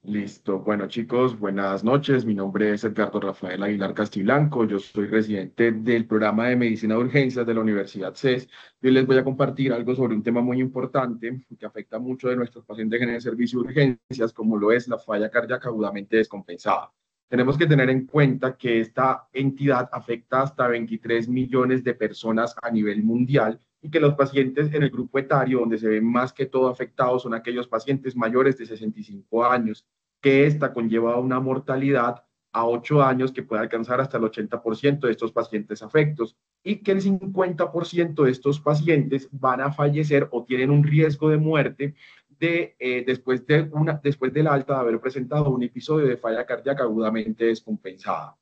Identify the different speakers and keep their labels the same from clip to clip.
Speaker 1: Listo. Bueno, chicos, buenas noches. Mi nombre es Edgardo Rafael Aguilar Castiblanco. Yo soy residente del programa de Medicina de Urgencias de la Universidad CES. Hoy les voy a compartir algo sobre un tema muy importante que afecta mucho de nuestros pacientes en el servicio de urgencias, como lo es la falla cardíaca agudamente descompensada. Tenemos que tener en cuenta que esta entidad afecta hasta 23 millones de personas a nivel mundial y que los pacientes en el grupo etario donde se ven más que todo afectados son aquellos pacientes mayores de 65 años, que esta conlleva una mortalidad a 8 años que puede alcanzar hasta el 80% de estos pacientes afectos y que el 50% de estos pacientes van a fallecer o tienen un riesgo de muerte después del alta de haber presentado un episodio de falla cardíaca agudamente descompensada.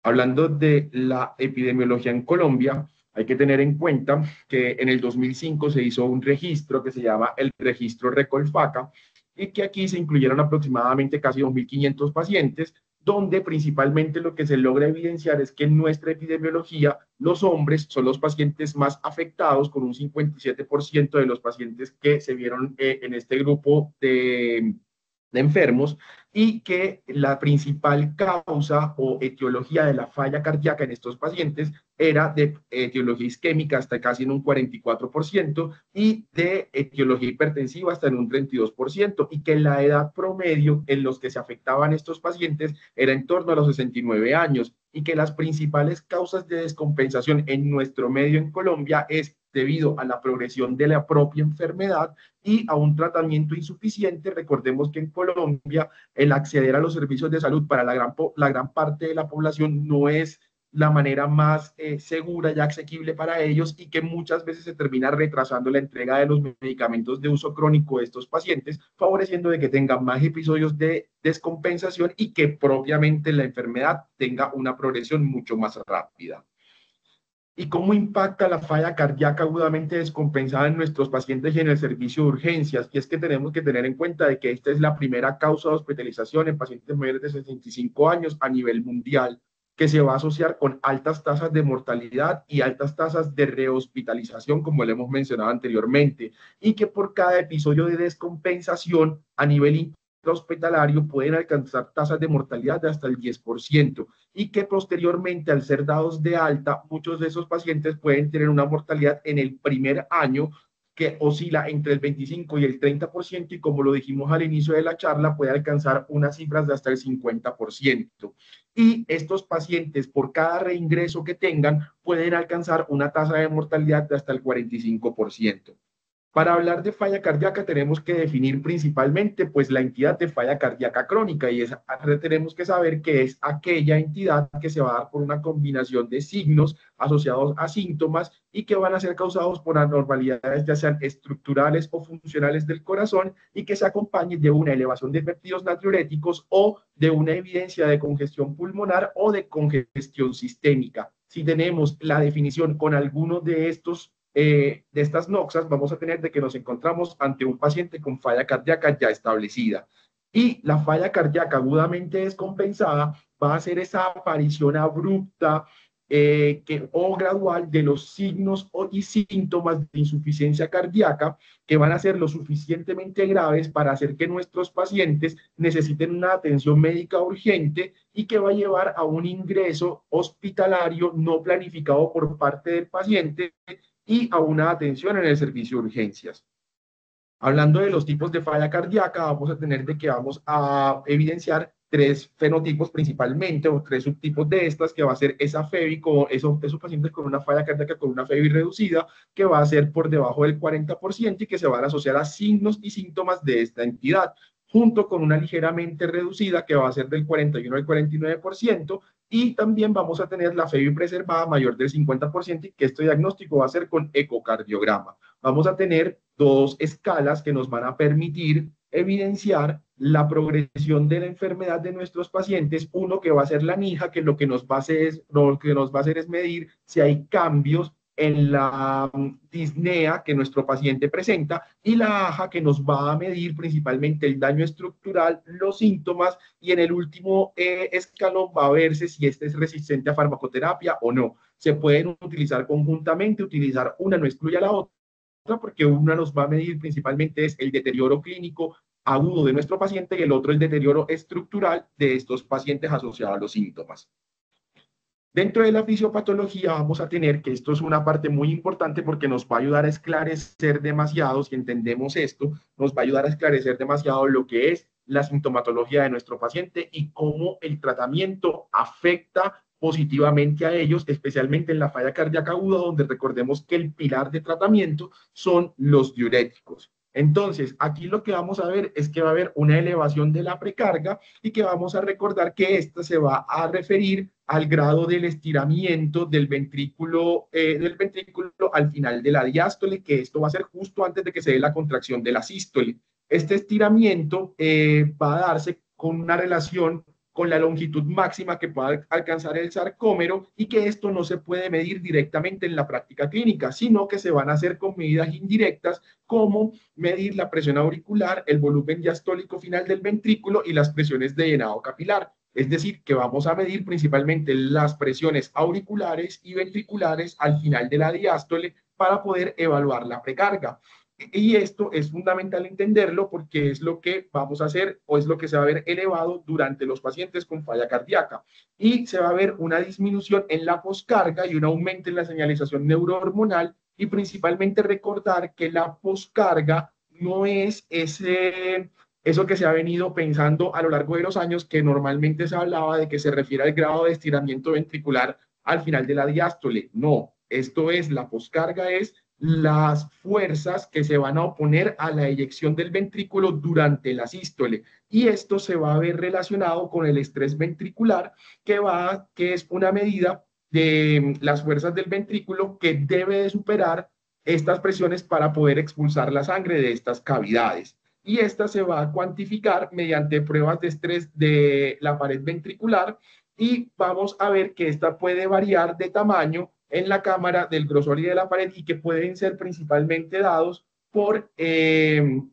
Speaker 1: Hablando de la epidemiología en Colombia, hay que tener en cuenta que en el 2005 se hizo un registro que se llama el registro Recolfaca y que aquí se incluyeron aproximadamente casi 2.500 pacientes, donde principalmente lo que se logra evidenciar es que en nuestra epidemiología los hombres son los pacientes más afectados, con un 57% de los pacientes que se vieron en este grupo de enfermos, y que la principal causa o etiología de la falla cardíaca en estos pacientes era de etiología isquémica hasta casi en un 44% y de etiología hipertensiva hasta en un 32%, y que la edad promedio en los que se afectaban estos pacientes era en torno a los 69 años, y que las principales causas de descompensación en nuestro medio en Colombia es debido a la progresión de la propia enfermedad y a un tratamiento insuficiente. Recordemos que en Colombia el acceder a los servicios de salud para la gran parte de la población no es la manera más segura y asequible para ellos, y que muchas veces se termina retrasando la entrega de los medicamentos de uso crónico de estos pacientes, favoreciendo de que tengan más episodios de descompensación y que propiamente la enfermedad tenga una progresión mucho más rápida. ¿Y cómo impacta la falla cardíaca agudamente descompensada en nuestros pacientes y en el servicio de urgencias? Y es que tenemos que tener en cuenta de que esta es la primera causa de hospitalización en pacientes mayores de 65 años a nivel mundial, que se va a asociar con altas tasas de mortalidad y altas tasas de rehospitalización, como le hemos mencionado anteriormente, y que por cada episodio de descompensación a nivel hospitalario pueden alcanzar tasas de mortalidad de hasta el 10%, y que posteriormente, al ser dados de alta, muchos de esos pacientes pueden tener una mortalidad en el primer año que oscila entre el 25 y el 30%, y como lo dijimos al inicio de la charla, puede alcanzar unas cifras de hasta el 50%. Y estos pacientes, por cada reingreso que tengan, pueden alcanzar una tasa de mortalidad de hasta el 45%. Para hablar de falla cardíaca tenemos que definir principalmente pues la entidad de falla cardíaca crónica, y tenemos que saber que es aquella entidad que se va a dar por una combinación de signos asociados a síntomas y que van a ser causados por anormalidades ya sean estructurales o funcionales del corazón, y que se acompañe de una elevación de péptidos natriuréticos o de una evidencia de congestión pulmonar o de congestión sistémica. Si tenemos la definición con alguno de estas noxas, vamos a tener de que nos encontramos ante un paciente con falla cardíaca ya establecida. Y la falla cardíaca agudamente descompensada va a ser esa aparición abrupta o gradual de los signos y síntomas de insuficiencia cardíaca, que van a ser lo suficientemente graves para hacer que nuestros pacientes necesiten una atención médica urgente, y que va a llevar a un ingreso hospitalario no planificado por parte del paciente y a una atención en el servicio de urgencias. Hablando de los tipos de falla cardíaca, vamos a tener de que vamos a evidenciar tres fenotipos principalmente, o tres subtipos de estas, que va a ser esa FEBI, esos pacientes con una falla cardíaca con una FEBI reducida, que va a ser por debajo del 40% y que se van a asociar a signos y síntomas de esta entidad, junto con una ligeramente reducida que va a ser del 41 al 49%, y también vamos a tener la FEBI preservada mayor del 50%, y que este diagnóstico va a ser con ecocardiograma. Vamos a tener dos escalas que nos van a permitir evidenciar la progresión de la enfermedad de nuestros pacientes. Uno que va a ser la NIJA, que lo que nos va a hacer es medir si hay cambios en la disnea que nuestro paciente presenta, y la AJA, que nos va a medir principalmente el daño estructural, los síntomas, y en el último escalón va a verse si este es resistente a farmacoterapia o no. Se pueden utilizar conjuntamente, utilizar una no excluye a la otra, porque una nos va a medir principalmente es el deterioro clínico agudo de nuestro paciente y el otro el deterioro estructural de estos pacientes asociado a los síntomas. Dentro de la fisiopatología vamos a tener que esto es una parte muy importante porque nos va a ayudar a esclarecer demasiado, si entendemos esto, nos va a ayudar a esclarecer demasiado lo que es la sintomatología de nuestro paciente y cómo el tratamiento afecta positivamente a ellos, especialmente en la falla cardíaca aguda, donde recordemos que el pilar de tratamiento son los diuréticos. Entonces, aquí lo que vamos a ver es que va a haber una elevación de la precarga y que vamos a recordar que esta se va a referir al grado del estiramiento del ventrículo al final de la diástole, que esto va a ser justo antes de que se dé la contracción de la sístole. Este estiramiento va a darse con una relación con la longitud máxima que pueda alcanzar el sarcómero y que esto no se puede medir directamente en la práctica clínica, sino que se van a hacer con medidas indirectas como medir la presión auricular, el volumen diastólico final del ventrículo y las presiones de llenado capilar. Es decir, que vamos a medir principalmente las presiones auriculares y ventriculares al final de la diástole para poder evaluar la precarga. Y esto es fundamental entenderlo porque es lo que vamos a hacer o es lo que se va a ver elevado durante los pacientes con falla cardíaca. Y se va a ver una disminución en la poscarga y un aumento en la señalización neurohormonal y principalmente recordar que la poscarga no es eso que se ha venido pensando a lo largo de los años, que normalmente se hablaba de que se refiere al grado de estiramiento ventricular al final de la diástole. No, esto es, la poscarga es las fuerzas que se van a oponer a la eyección del ventrículo durante la sístole. Y esto se va a ver relacionado con el estrés ventricular, que es una medida de las fuerzas del ventrículo que debe de superar estas presiones para poder expulsar la sangre de estas cavidades. Y esta se va a cuantificar mediante pruebas de estrés de la pared ventricular y vamos a ver que esta puede variar de tamaño en la cámara del grosor y de la pared y que pueden ser principalmente dados porque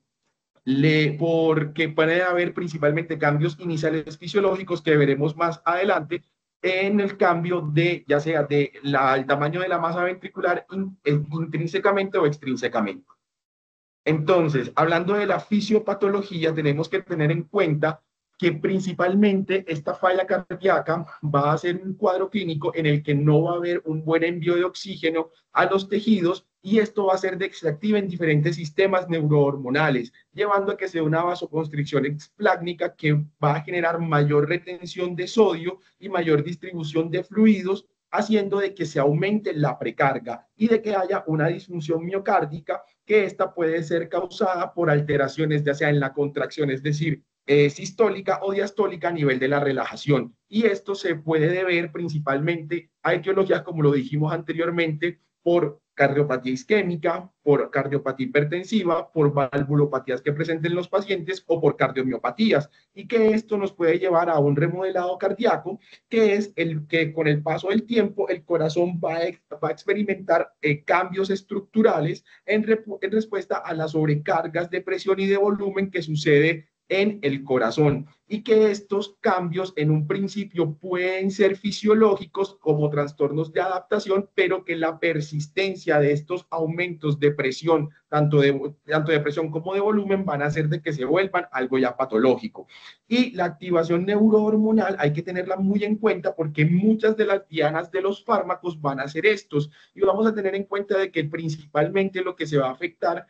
Speaker 1: puede haber principalmente cambios iniciales fisiológicos que veremos más adelante en el cambio de, ya sea el tamaño de la masa ventricular intrínsecamente o extrínsecamente. Entonces, hablando de la fisiopatología, tenemos que tener en cuenta que principalmente esta falla cardíaca va a ser un cuadro clínico en el que no va a haber un buen envío de oxígeno a los tejidos y esto va a hacer de que se activen diferentes sistemas neurohormonales, llevando a que sea una vasoconstricción explácnica que va a generar mayor retención de sodio y mayor distribución de fluidos, haciendo de que se aumente la precarga y de que haya una disfunción miocárdica que esta puede ser causada por alteraciones ya sea en la contracción, es decir, sistólica o diastólica a nivel de la relajación. Y esto se puede deber principalmente a etiologías, como lo dijimos anteriormente, por cardiopatía isquémica, por cardiopatía hipertensiva, por valvulopatías que presenten los pacientes o por cardiomiopatías. Y que esto nos puede llevar a un remodelado cardíaco, que es el que con el paso del tiempo el corazón va a experimentar cambios estructurales en respuesta a las sobrecargas de presión y de volumen que sucede en el corazón y que estos cambios en un principio pueden ser fisiológicos como trastornos de adaptación, pero que la persistencia de estos aumentos de presión, tanto de presión como de volumen, van a hacer de que se vuelvan algo ya patológico. Y la activación neurohormonal hay que tenerla muy en cuenta porque muchas de las dianas de los fármacos van a ser estos y vamos a tener en cuenta de que principalmente lo que se va a afectar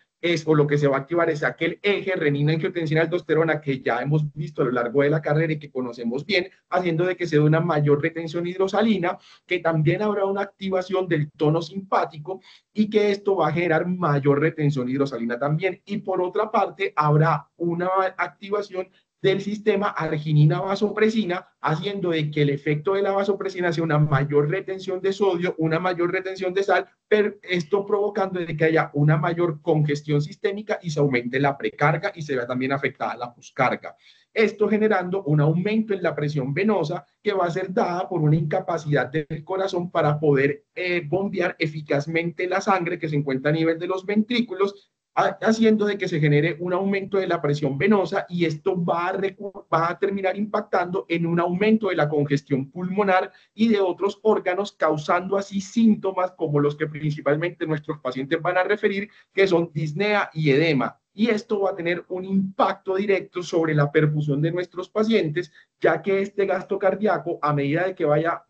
Speaker 1: o lo que se va a activar es aquel eje renina, angiotensina, aldosterona que ya hemos visto a lo largo de la carrera y que conocemos bien, haciendo de que se dé una mayor retención hidrosalina, que también habrá una activación del tono simpático y que esto va a generar mayor retención hidrosalina también. Y por otra parte, habrá una activación del sistema arginina-vasopresina, haciendo de que el efecto de la vasopresina sea una mayor retención de sodio, una mayor retención de sal, pero esto provocando de que haya una mayor congestión sistémica y se aumente la precarga y se vea también afectada la poscarga. Esto generando un aumento en la presión venosa que va a ser dada por una incapacidad del corazón para poder bombear eficazmente la sangre que se encuentra a nivel de los ventrículos, haciendo de que se genere un aumento de la presión venosa y esto va a terminar impactando en un aumento de la congestión pulmonar y de otros órganos, causando así síntomas como los que principalmente nuestros pacientes van a referir, que son disnea y edema. y esto va a tener un impacto directo sobre la perfusión de nuestros pacientes, ya que este gasto cardíaco, a medida de que vaya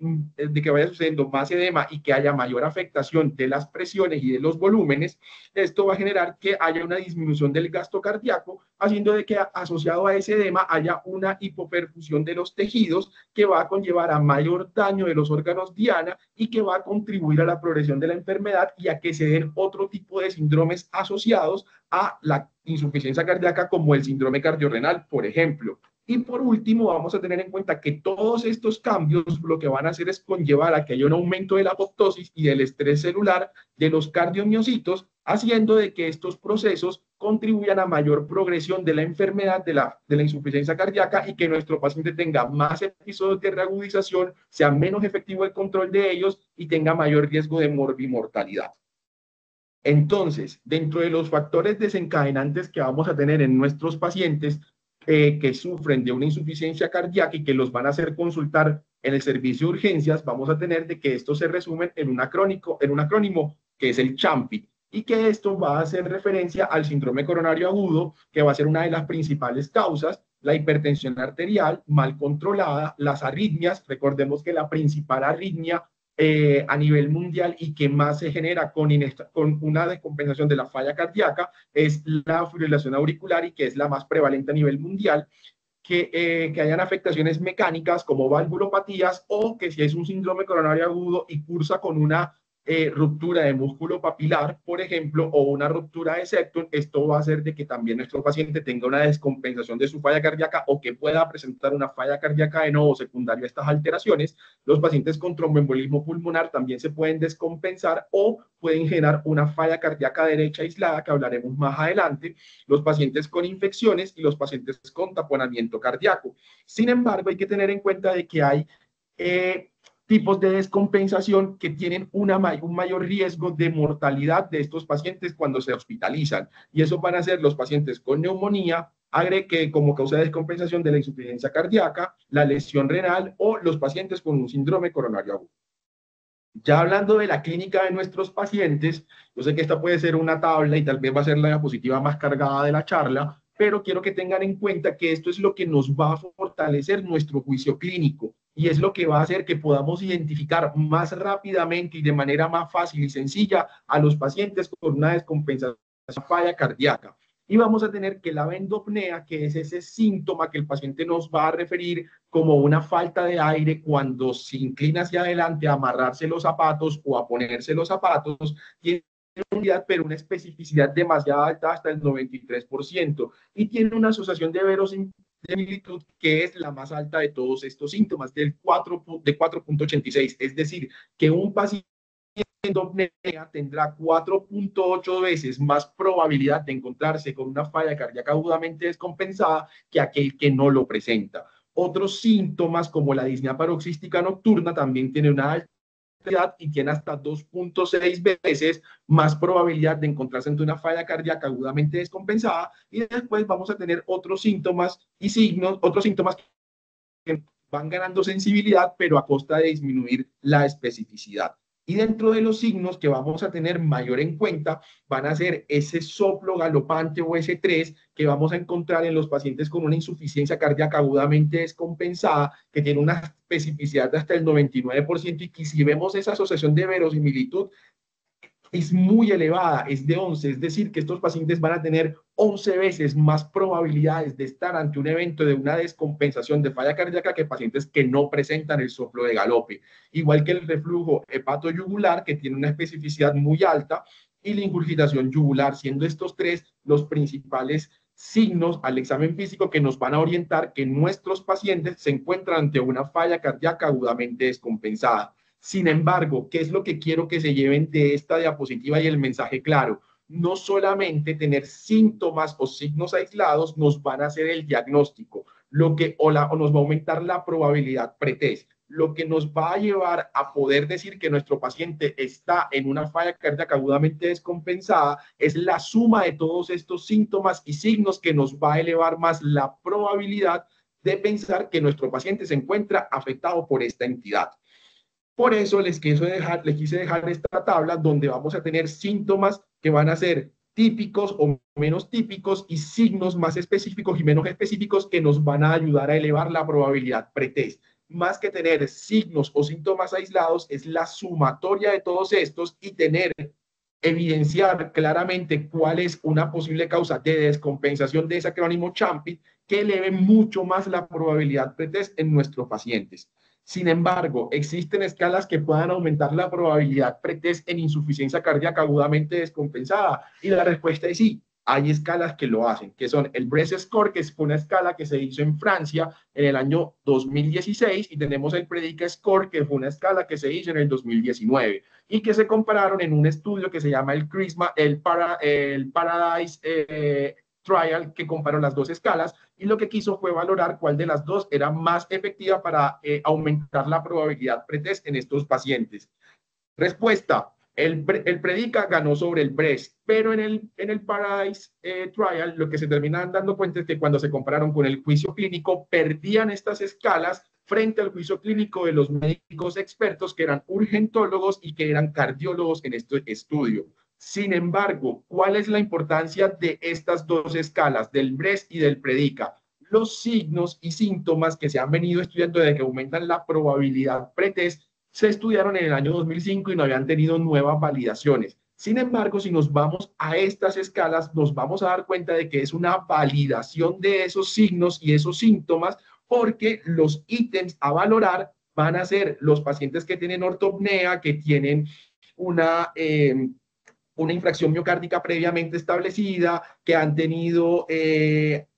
Speaker 1: sucediendo más edema y que haya mayor afectación de las presiones y de los volúmenes, esto va a generar que haya una disminución del gasto cardíaco, haciendo de que asociado a ese edema haya una hipoperfusión de los tejidos que va a conllevar a mayor daño de los órganos diana y que va a contribuir a la progresión de la enfermedad y a que se den otro tipo de síndromes asociados a la insuficiencia cardíaca, como el síndrome cardiorrenal, por ejemplo. Y por último, vamos a tener en cuenta que todos estos cambios lo que van a hacer es conllevar a que haya un aumento de la apoptosis y del estrés celular de los cardiomiocitos, haciendo de que estos procesos contribuyan a mayor progresión de la enfermedad de la insuficiencia cardíaca y que nuestro paciente tenga más episodios de reagudización, sea menos efectivo el control de ellos y tenga mayor riesgo de morbimortalidad. Entonces, dentro de los factores desencadenantes que vamos a tener en nuestros pacientes que sufren de una insuficiencia cardíaca y que los van a hacer consultar en el servicio de urgencias, vamos a tener de que esto se resumen en un acrónimo que es el CHAMPI, y que esto va a hacer referencia al síndrome coronario agudo, que va a ser una de las principales causas, la hipertensión arterial mal controlada, las arritmias. Recordemos que la principal arritmia a nivel mundial y que más se genera con una descompensación de la falla cardíaca es la fibrilación auricular, y que es la más prevalente a nivel mundial. Que hayan afectaciones mecánicas como valvulopatías, o que si es un síndrome coronario agudo y cursa con una ruptura de músculo papilar, por ejemplo, o una ruptura de septum, esto va a hacer de que también nuestro paciente tenga una descompensación de su falla cardíaca o que pueda presentar una falla cardíaca de nuevo secundaria a estas alteraciones. Los pacientes con tromboembolismo pulmonar también se pueden descompensar o pueden generar una falla cardíaca derecha aislada, que hablaremos más adelante, los pacientes con infecciones y los pacientes con taponamiento cardíaco. Sin embargo, hay que tener en cuenta de que hay tipos de descompensación que tienen un mayor riesgo de mortalidad de estos pacientes cuando se hospitalizan, y eso van a ser los pacientes con neumonía, que como causa de descompensación de la insuficiencia cardíaca, la lesión renal o los pacientes con un síndrome coronario agudo. Ya hablando de la clínica de nuestros pacientes, yo sé que esta puede ser una tabla y tal vez va a ser la diapositiva más cargada de la charla, pero quiero que tengan en cuenta que esto es lo que nos va a fortalecer nuestro juicio clínico, y es lo que va a hacer que podamos identificar más rápidamente y de manera más fácil y sencilla a los pacientes con una descompensación falla cardíaca. Y vamos a tener que la endopnea, que es ese síntoma que el paciente nos va a referir como una falta de aire cuando se inclina hacia adelante a amarrarse los zapatos o a ponerse los zapatos, tiene una unidad, pero una especificidad demasiado alta, hasta el 93%, y tiene una asociación de verosimilitud que es la más alta de todos estos síntomas, de 4.86, es decir, que un paciente endopnea tendrá 4.8 veces más probabilidad de encontrarse con una falla cardíaca agudamente descompensada que aquel que no lo presenta. Otros síntomas como la disnea paroxística nocturna también tiene una alta y tiene hasta 2.6 veces más probabilidad de encontrarse ante una falla cardíaca agudamente descompensada. Y después vamos a tener otros síntomas que van ganando sensibilidad, pero a costa de disminuir la especificidad. Y dentro de los signos que vamos a tener mayor en cuenta van a ser ese soplo galopante o S3 que vamos a encontrar en los pacientes con una insuficiencia cardíaca agudamente descompensada, que tiene una especificidad de hasta el 99%, y que si vemos esa asociación de verosimilitud es muy elevada, es de 11, es decir, que estos pacientes van a tener 11 veces más probabilidades de estar ante un evento de una descompensación de falla cardíaca que pacientes que no presentan el soplo de galope. Igual que el reflujo hepatoyugular, que tiene una especificidad muy alta, y la ingurgitación yugular, siendo estos tres los principales signos al examen físico que nos van a orientar que nuestros pacientes se encuentran ante una falla cardíaca agudamente descompensada. Sin embargo, ¿qué es lo que quiero que se lleven de esta diapositiva y el mensaje claro? No solamente tener síntomas o signos aislados nos van a hacer el diagnóstico, o nos va a aumentar la probabilidad pretest. Lo que nos va a llevar a poder decir que nuestro paciente está en una falla cardíaca agudamente descompensada es la suma de todos estos síntomas y signos, que nos va a elevar más la probabilidad de pensar que nuestro paciente se encuentra afectado por esta entidad. Por eso les quise dejar esta tabla donde vamos a tener síntomas que van a ser típicos o menos típicos y signos más específicos y menos específicos que nos van a ayudar a elevar la probabilidad pretest. Más que tener signos o síntomas aislados, es la sumatoria de todos estos y evidenciar claramente cuál es una posible causa de descompensación de ese acrónimo CHAMPI que eleve mucho más la probabilidad pretest en nuestros pacientes. Sin embargo, existen escalas que puedan aumentar la probabilidad pretest en insuficiencia cardíaca agudamente descompensada. Y la respuesta es sí. Hay escalas que lo hacen, que son el Brest Score, que es una escala que se hizo en Francia en el año 2016, y tenemos el Predica Score, que fue una escala que se hizo en el 2019 y que se compararon en un estudio que se llama el Paradise Trial, que comparó las dos escalas y lo que quiso fue valorar cuál de las dos era más efectiva para aumentar la probabilidad pretest en estos pacientes. Respuesta. El Predica ganó sobre el Brest, pero en el Paradise Trial lo que se terminan dando cuenta es que cuando se compararon con el juicio clínico, perdían estas escalas frente al juicio clínico de los médicos expertos que eran urgentólogos y que eran cardiólogos en este estudio. Sin embargo, ¿cuál es la importancia de estas dos escalas, del Brest y del Predica? Los signos y síntomas que se han venido estudiando de que aumentan la probabilidad pretest se estudiaron en el año 2005 y no habían tenido nuevas validaciones. Sin embargo, si nos vamos a estas escalas, nos vamos a dar cuenta de que es una validación de esos signos y esos síntomas, porque los ítems a valorar van a ser los pacientes que tienen ortopnea, que tienen una infracción miocárdica previamente establecida, que han tenido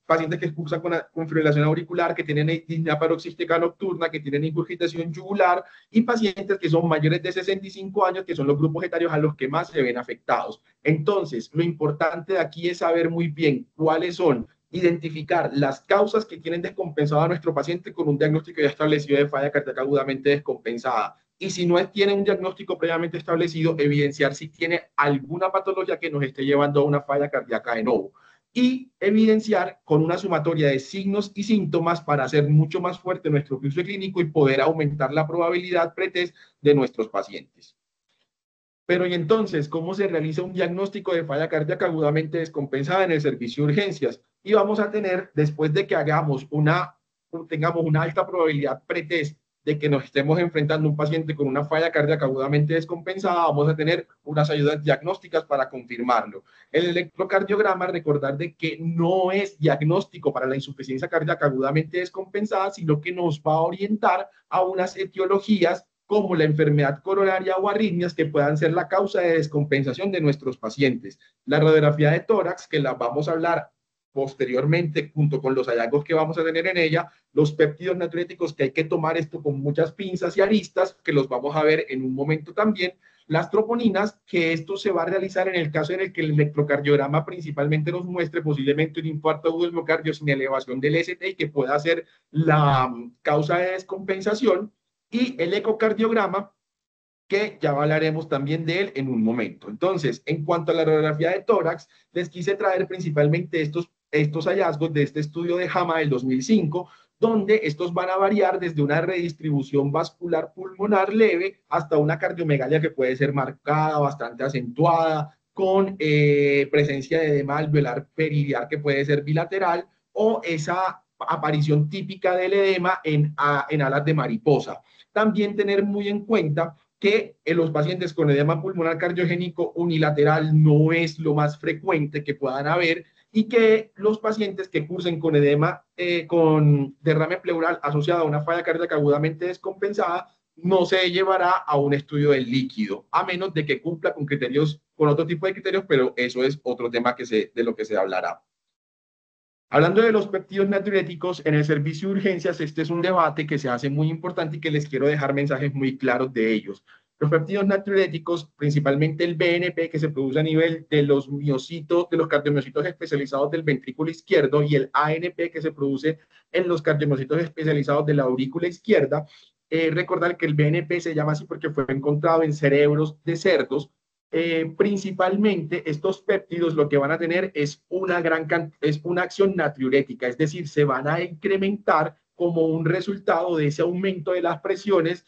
Speaker 1: pacientes que cursan con fibrilación auricular, que tienen disnea paroxística nocturna, que tienen ingurgitación yugular, y pacientes que son mayores de 65 años, que son los grupos etarios a los que más se ven afectados. Entonces, lo importante de aquí es saber muy bien cuáles son, identificar las causas que tienen descompensado a nuestro paciente con un diagnóstico ya establecido de falla cardíaca agudamente descompensada. Y si no tiene un diagnóstico previamente establecido, evidenciar si tiene alguna patología que nos esté llevando a una falla cardíaca de nuevo. Y evidenciar con una sumatoria de signos y síntomas para hacer mucho más fuerte nuestro juicio clínico y poder aumentar la probabilidad pretest de nuestros pacientes. Pero y entonces, ¿cómo se realiza un diagnóstico de falla cardíaca agudamente descompensada en el servicio de urgencias? Y vamos a tener, después de que tengamos una alta probabilidad pretest de que nos estemos enfrentando a un paciente con una falla cardíaca agudamente descompensada, vamos a tener unas ayudas diagnósticas para confirmarlo. El electrocardiograma, recordar de que no es diagnóstico para la insuficiencia cardíaca agudamente descompensada, sino que nos va a orientar a unas etiologías como la enfermedad coronaria o arritmias que puedan ser la causa de descompensación de nuestros pacientes. La radiografía de tórax, que la vamos a hablar posteriormente, junto con los hallazgos que vamos a tener en ella, los péptidos natriuréticos, que hay que tomar esto con muchas pinzas y aristas, que los vamos a ver en un momento también, las troponinas, que esto se va a realizar en el caso en el que el electrocardiograma principalmente nos muestre posiblemente un infarto agudo del miocardio sin elevación del ST y que pueda ser la causa de descompensación, y el ecocardiograma, que ya hablaremos también de él en un momento. Entonces, en cuanto a la radiografía de tórax, les quise traer principalmente estos hallazgos de este estudio de JAMA del 2005, donde estos van a variar desde una redistribución vascular pulmonar leve hasta una cardiomegalia que puede ser marcada, bastante acentuada, con presencia de edema alveolar periliar que puede ser bilateral, o esa aparición típica del edema en alas de mariposa. También tener muy en cuenta que en los pacientes con edema pulmonar cardiogénico unilateral no es lo más frecuente que puedan haber, y que los pacientes que cursen con edema, con derrame pleural asociado a una falla cardíaca agudamente descompensada, no se llevará a un estudio del líquido, a menos de que cumpla con criterios, con otro tipo de criterios, pero eso es otro tema de lo que se hablará. Hablando de los péptidos natriuréticos en el servicio de urgencias, este es un debate que se hace muy importante y que les quiero dejar mensajes muy claros de ellos. Los péptidos natriuréticos, principalmente el BNP, que se produce a nivel de los miocitos, de los cardiomiocitos especializados del ventrículo izquierdo, y el ANP, que se produce en los cardiomiocitos especializados de la aurícula izquierda. Recordar que el BNP se llama así porque fue encontrado en cerebros de cerdos. Principalmente estos péptidos lo que van a tener es una acción natriurética, es decir, se van a incrementar como un resultado de ese aumento de las presiones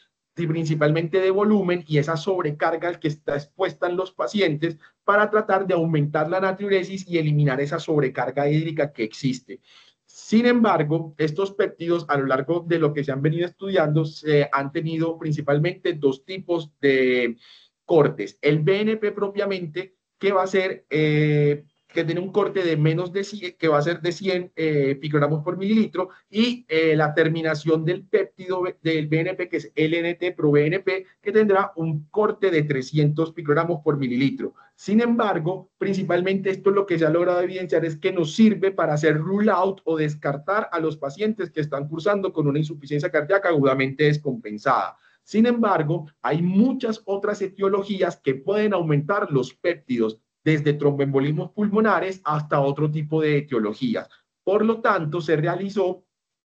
Speaker 1: principalmente de volumen y esa sobrecarga que está expuesta en los pacientes para tratar de aumentar la natriuresis y eliminar esa sobrecarga hídrica que existe. Sin embargo, estos péptidos a lo largo de lo que se han venido estudiando se han tenido principalmente dos tipos de cortes. El BNP propiamente, que va a ser que tiene un corte de menos de 100, que va a ser de 100 picogramos por mililitro, y la terminación del péptido del BNP, que es LNT pro BNP, que tendrá un corte de 300 picogramos por mililitro. Sin embargo, principalmente esto lo que se ha logrado evidenciar es que nos sirve para hacer rule out o descartar a los pacientes que están cursando con una insuficiencia cardíaca agudamente descompensada. Sin embargo, hay muchas otras etiologías que pueden aumentar los péptidos, desde tromboembolismos pulmonares hasta otro tipo de etiologías. Por lo tanto, se realizó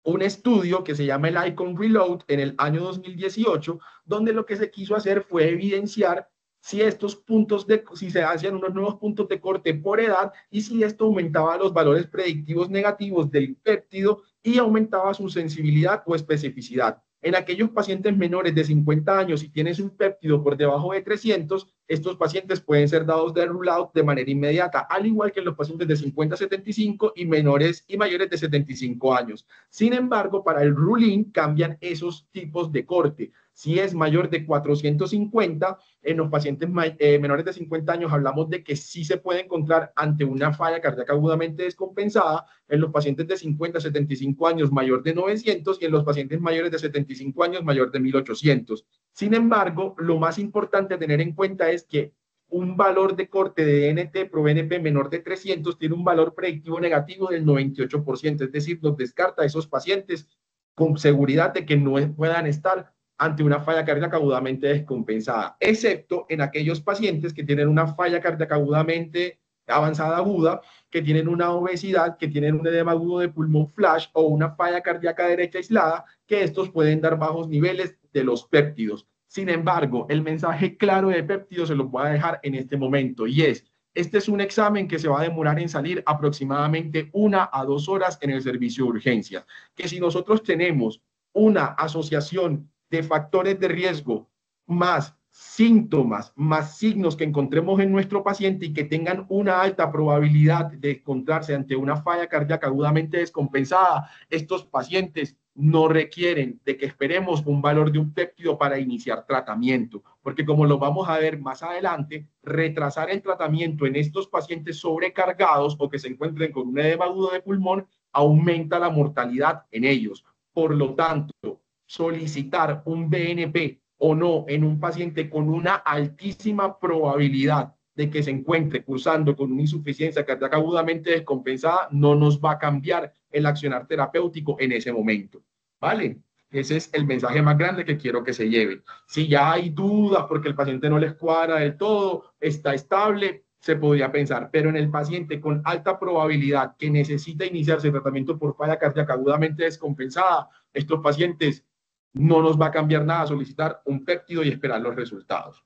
Speaker 1: un estudio que se llama el ICON Reload en el año 2018, donde lo que se quiso hacer fue evidenciar si estos puntos si se hacían unos nuevos puntos de corte por edad y si esto aumentaba los valores predictivos negativos del péptido y aumentaba su sensibilidad o especificidad. En aquellos pacientes menores de 50 años, si tienes un péptido por debajo de 300, estos pacientes pueden ser dados de rule out de manera inmediata, al igual que los pacientes de 50 a 75 y menores y mayores de 75 años. Sin embargo, para el rule-in cambian esos tipos de corte. Si es mayor de 450, en los pacientes menores de 50 años hablamos de que sí se puede encontrar ante una falla cardíaca agudamente descompensada, en los pacientes de 50 a 75 años mayor de 900 y en los pacientes mayores de 75 años mayor de 1800. Sin embargo, lo más importante a tener en cuenta es que un valor de corte de NT pro BNP menor de 300 tiene un valor predictivo negativo del 98%, es decir, nos descarta a esos pacientes con seguridad de que no puedan estar ante una falla cardíaca agudamente descompensada, excepto en aquellos pacientes que tienen una falla cardíaca agudamente avanzada aguda, que tienen una obesidad, que tienen un edema agudo de pulmón flash o una falla cardíaca derecha aislada, que estos pueden dar bajos niveles de los péptidos. Sin embargo, el mensaje claro de péptidos se los voy a dejar en este momento y es: este es un examen que se va a demorar en salir aproximadamente 1 a 2 horas en el servicio de urgencias, que si nosotros tenemos una asociación de factores de riesgo más síntomas, más signos que encontremos en nuestro paciente y que tengan una alta probabilidad de encontrarse ante una falla cardíaca agudamente descompensada, estos pacientes no requieren de que esperemos un valor de un péptido para iniciar tratamiento, porque como lo vamos a ver más adelante, retrasar el tratamiento en estos pacientes sobrecargados o que se encuentren con un edema agudo de pulmón aumenta la mortalidad en ellos. Por lo tanto, solicitar un BNP o no en un paciente con una altísima probabilidad de que se encuentre cursando con una insuficiencia cardíaca agudamente descompensada no nos va a cambiar el accionar terapéutico en ese momento, ¿vale? Ese es el mensaje más grande que quiero que se lleven. Si ya hay dudas porque el paciente no les cuadra del todo, está estable, se podría pensar, pero en el paciente con alta probabilidad que necesita iniciarse el tratamiento por falla cardíaca agudamente descompensada, estos pacientes no nos va a cambiar nada solicitar un péptido y esperar los resultados.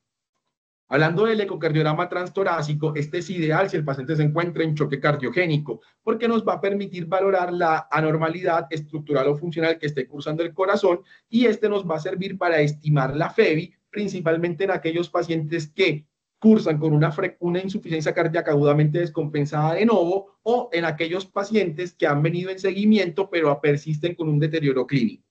Speaker 1: Hablando del ecocardiograma transtorácico, este es ideal si el paciente se encuentra en choque cardiogénico, porque nos va a permitir valorar la anormalidad estructural o funcional que esté cursando el corazón y este nos va a servir para estimar la FEBI, principalmente en aquellos pacientes que cursan con una insuficiencia cardíaca agudamente descompensada de novo o en aquellos pacientes que han venido en seguimiento pero persisten con un deterioro clínico.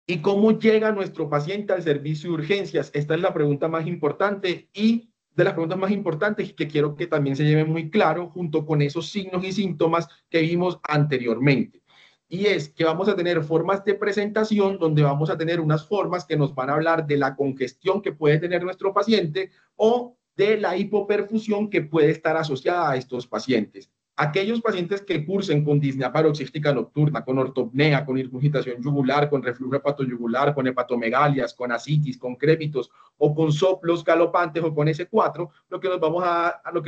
Speaker 1: ¿Y cómo llega nuestro paciente al servicio de urgencias? Esta es la pregunta más importante y de las preguntas más importantes que quiero que también se lleve muy claro junto con esos signos y síntomas que vimos anteriormente. Y es que vamos a tener formas de presentación donde vamos a tener unas formas que nos van a hablar de la congestión que puede tener nuestro paciente o de la hipoperfusión que puede estar asociada a estos pacientes. Aquellos pacientes que cursen con disnea paroxística nocturna, con ortopnea, con ingurgitación yugular, con reflujo hepatoyugular, con hepatomegalias, con ascitis, con crépitos o con soplos galopantes o con S4, lo que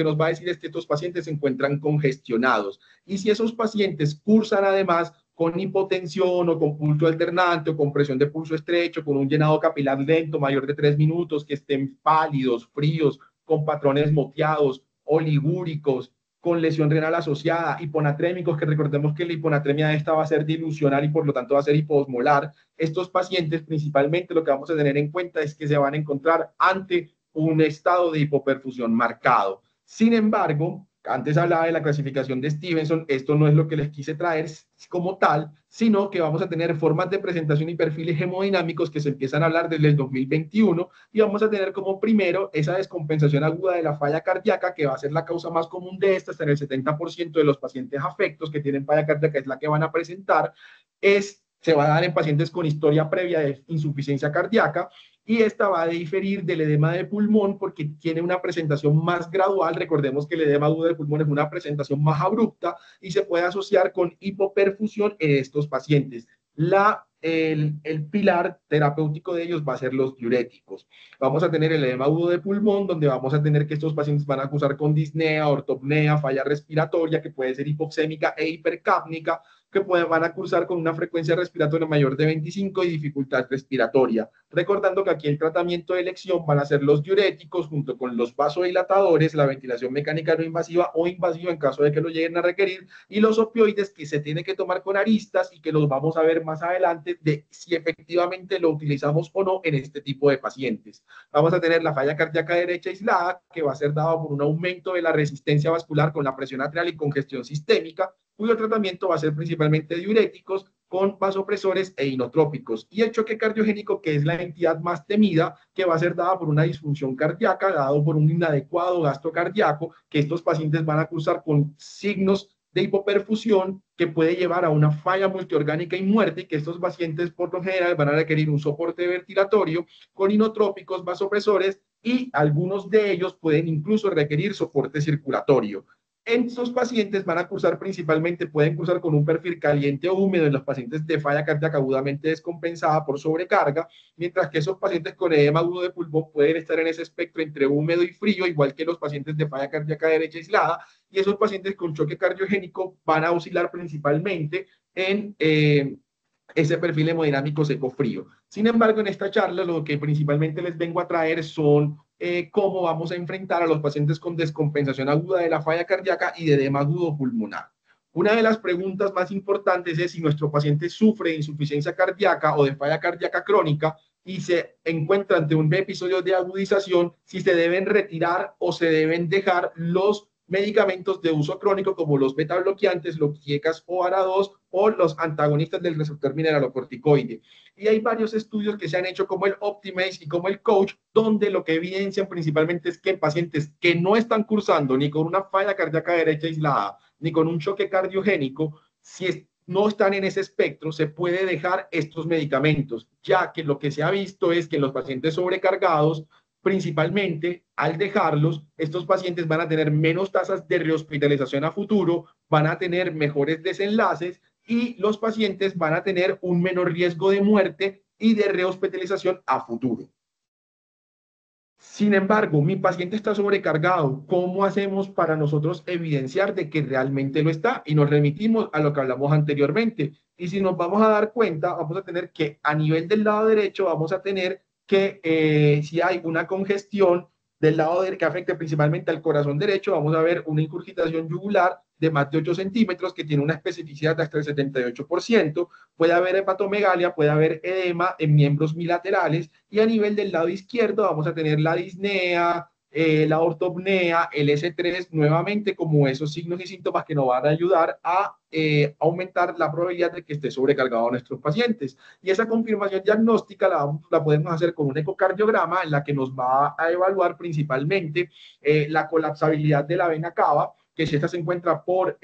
Speaker 1: nos va a decir es que estos pacientes se encuentran congestionados. Y si esos pacientes cursan además con hipotensión o con pulso alternante o con presión de pulso estrecho, con un llenado capilar lento mayor de 3 minutos, que estén pálidos, fríos, con patrones moteados, oligúricos, con lesión renal asociada, hiponatrémicos, que recordemos que la hiponatremia esta va a ser dilucional y por lo tanto va a ser hiposmolar. Estos pacientes principalmente lo que vamos a tener en cuenta es que se van a encontrar ante un estado de hipoperfusión marcado. Sin embargo, antes hablaba de la clasificación de Stevenson, esto no es lo que les quise traer como tal, sino que vamos a tener formas de presentación y perfiles hemodinámicos que se empiezan a hablar desde el 2021 y vamos a tener como primero esa descompensación aguda de la falla cardíaca, que va a ser la causa más común de esta, hasta en el 70% de los pacientes afectos que tienen falla cardíaca es la que van a presentar, se va a dar en pacientes con historia previa de insuficiencia cardíaca, y esta va a diferir del edema de pulmón porque tiene una presentación más gradual. Recordemos que el edema agudo de pulmón es una presentación más abrupta y se puede asociar con hipoperfusión en estos pacientes. El pilar terapéutico de ellos va a ser los diuréticos. Vamos a tener el edema agudo de pulmón, donde vamos a tener que estos pacientes van a cursar con disnea, ortopnea, falla respiratoria, que puede ser hipoxémica e hipercápnica, que van a cursar con una frecuencia respiratoria mayor de 25 y dificultad respiratoria. Recordando que aquí el tratamiento de elección van a ser los diuréticos junto con los vasodilatadores, la ventilación mecánica no invasiva o invasiva en caso de que lo lleguen a requerir, y los opioides que se tiene que tomar con aristas y que los vamos a ver más adelante de si efectivamente lo utilizamos o no en este tipo de pacientes. Vamos a tener la falla cardíaca derecha aislada, que va a ser dada por un aumento de la resistencia vascular con la presión arterial y congestión sistémica, cuyo tratamiento va a ser principalmente diuréticos con vasopresores e inotrópicos. Y el choque cardiogénico, que es la entidad más temida, que va a ser dada por una disfunción cardíaca, dado por un inadecuado gasto cardíaco, que estos pacientes van a cursar con signos de hipoperfusión que puede llevar a una falla multiorgánica y muerte, y que estos pacientes por lo general van a requerir un soporte ventilatorio con inotrópicos, vasopresores, y algunos de ellos pueden incluso requerir soporte circulatorio. Estos pacientes van a cursar principalmente, pueden cursar con un perfil caliente o húmedo en los pacientes de falla cardíaca agudamente descompensada por sobrecarga, mientras que esos pacientes con edema agudo de pulmón pueden estar en ese espectro entre húmedo y frío, igual que los pacientes de falla cardíaca derecha aislada, y esos pacientes con choque cardiogénico van a oscilar principalmente en ese perfil hemodinámico seco-frío. Sin embargo, en esta charla lo que principalmente les vengo a traer son cómo vamos a enfrentar a los pacientes con descompensación aguda de la falla cardíaca y de edema agudo pulmonar. Una de las preguntas más importantes es si nuestro paciente sufre de insuficiencia cardíaca o de falla cardíaca crónica y se encuentra ante un episodio de agudización, si se deben retirar o se deben dejar los medicamentos de uso crónico como los beta bloqueantes, los IECAS o ARA2 o los antagonistas del receptor mineralocorticoide. Y hay varios estudios que se han hecho como el Optimize y como el Coach, donde lo que evidencian principalmente es que en pacientes que no están cursando ni con una falla cardíaca derecha aislada, ni con un choque cardiogénico, si no están en ese espectro, se puede dejar estos medicamentos, ya que lo que se ha visto es que en los pacientes sobrecargados, principalmente al dejarlos, estos pacientes van a tener menos tasas de rehospitalización a futuro, van a tener mejores desenlaces y los pacientes van a tener un menor riesgo de muerte y de rehospitalización a futuro. Sin embargo, mi paciente está sobrecargado. ¿Cómo hacemos para nosotros evidenciar de que realmente lo está? Y nos remitimos a lo que hablamos anteriormente. Y si nos vamos a dar cuenta, vamos a tener que a nivel del lado derecho, vamos a tener que si hay una congestión del lado derecho que afecte principalmente al corazón derecho, vamos a ver una incurgitación yugular de más de 8 centímetros que tiene una especificidad de hasta el 78%. Puede haber hepatomegalia, puede haber edema en miembros bilaterales, y a nivel del lado izquierdo vamos a tener la disnea, la ortopnea, el S3, nuevamente como esos signos y síntomas que nos van a ayudar a aumentar la probabilidad de que esté sobrecargado a nuestros pacientes. Y esa confirmación diagnóstica la podemos hacer con un ecocardiograma en la que nos va a evaluar principalmente la colapsabilidad de la vena cava, que si esta se encuentra por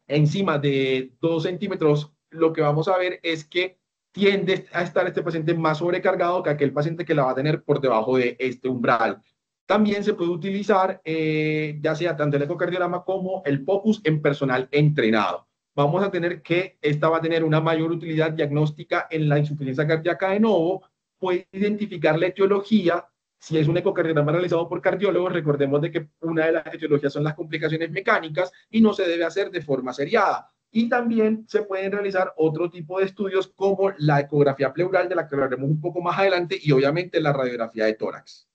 Speaker 1: encima de 2 centímetros, lo que vamos a ver es que tiende a estar este paciente más sobrecargado que aquel paciente que la va a tener por debajo de este umbral. También se puede utilizar ya sea tanto el ecocardiograma como el POCUS en personal entrenado. Vamos a tener que esta va a tener una mayor utilidad diagnóstica en la insuficiencia cardíaca de novo, puede identificar la etiología. Si es un ecocardiograma realizado por cardiólogos, recordemos de que una de las etiologías son las complicaciones mecánicas y no se debe hacer de forma seriada. Y también se pueden realizar otro tipo de estudios como la ecografía pleural, de la que hablaremos un poco más adelante, y obviamente la radiografía de tórax.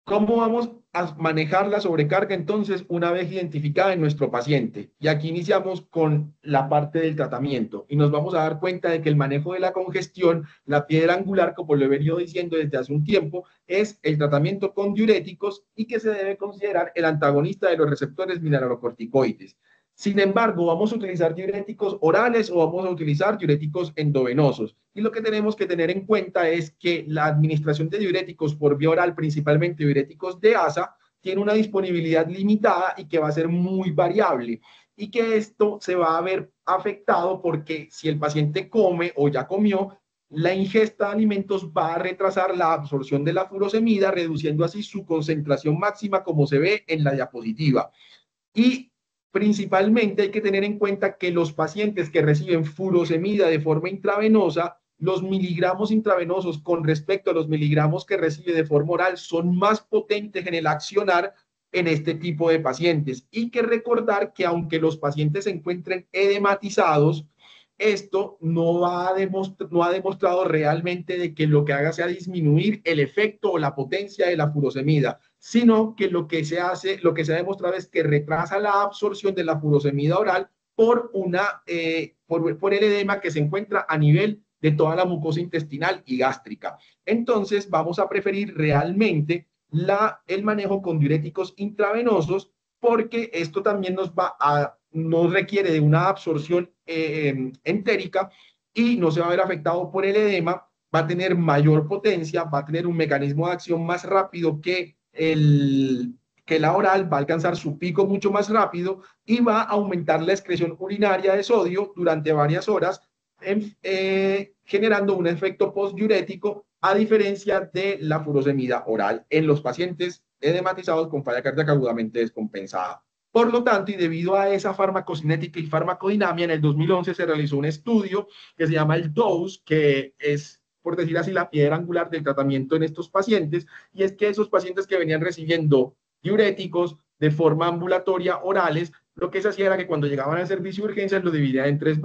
Speaker 1: ¿Cómo vamos a manejar la sobrecarga entonces una vez identificada en nuestro paciente? Y aquí iniciamos con la parte del tratamiento y nos vamos a dar cuenta de que el manejo de la congestión, la piedra angular, como lo he venido diciendo desde hace un tiempo, es el tratamiento con diuréticos y que se debe considerar el antagonista de los receptores mineralocorticoides. Sin embargo, vamos a utilizar diuréticos orales o vamos a utilizar diuréticos endovenosos. Y lo que tenemos que tener en cuenta es que la administración de diuréticos por vía oral, principalmente diuréticos de ASA, tiene una disponibilidad limitada y que va a ser muy variable. Y que esto se va a ver afectado porque si el paciente come o ya comió, la ingesta de alimentos va a retrasar la absorción de la furosemida, reduciendo así su concentración máxima como se ve en la diapositiva. Y principalmente hay que tener en cuenta que los pacientes que reciben furosemida de forma intravenosa, los miligramos intravenosos con respecto a los miligramos que recibe de forma oral son más potentes en el accionar en este tipo de pacientes. Y que recordar que aunque los pacientes se encuentren edematizados, esto no ha demostrado realmente de que lo que haga sea disminuir el efecto o la potencia de la furosemida, sino que lo que se hace, lo que se ha demostrado es que retrasa la absorción de la furosemida oral por el edema que se encuentra a nivel de toda la mucosa intestinal y gástrica. Entonces, vamos a preferir realmente el manejo con diuréticos intravenosos porque esto también nos requiere de una absorción entérica y no se va a ver afectado por el edema, va a tener mayor potencia, va a tener un mecanismo de acción más rápido que la oral, va a alcanzar su pico mucho más rápido y va a aumentar la excreción urinaria de sodio durante varias horas, generando un efecto postdiurético a diferencia de la furosemida oral en los pacientes edematizados con falla cardíaca agudamente descompensada. Por lo tanto, y debido a esa farmacocinética y farmacodinamia, en el 2011 se realizó un estudio que se llama el DOSE, que es, por decir así, la piedra angular del tratamiento en estos pacientes, y es que esos pacientes que venían recibiendo diuréticos de forma ambulatoria orales, lo que se hacía era que cuando llegaban al servicio de urgencias lo dividían en tres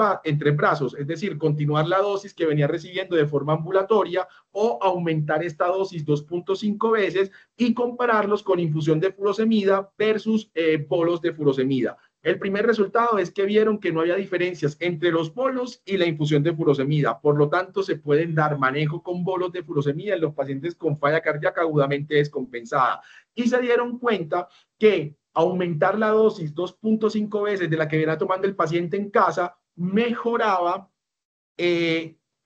Speaker 1: brazos, es decir, continuar la dosis que venía recibiendo de forma ambulatoria o aumentar esta dosis 2.5 veces y compararlos con infusión de furosemida versus bolos de furosemida. El primer resultado es que vieron que no había diferencias entre los bolos y la infusión de furosemida. Por lo tanto, se pueden dar manejo con bolos de furosemida en los pacientes con falla cardíaca agudamente descompensada. Y se dieron cuenta que aumentar la dosis 2.5 veces de la que viene tomando el paciente en casa mejoraba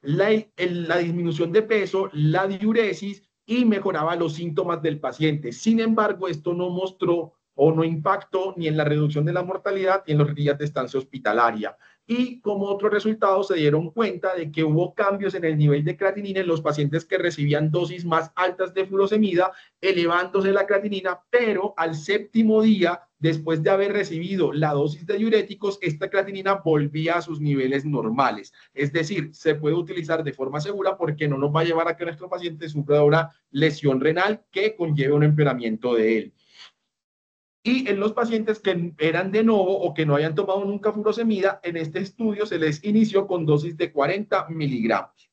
Speaker 1: la disminución de peso, la diuresis y mejoraba los síntomas del paciente. Sin embargo, esto no mostró o no impactó ni en la reducción de la mortalidad ni en los días de estancia hospitalaria. Y como otro resultado se dieron cuenta de que hubo cambios en el nivel de creatinina en los pacientes que recibían dosis más altas de furosemida, elevándose la creatinina, pero al séptimo día, después de haber recibido la dosis de diuréticos, esta creatinina volvía a sus niveles normales. Es decir, se puede utilizar de forma segura porque no nos va a llevar a que nuestro paciente sufra una lesión renal que conlleve un empeoramiento de él. Y en los pacientes que eran de novo o que no habían tomado nunca furosemida, en este estudio se les inició con dosis de 40 miligramos.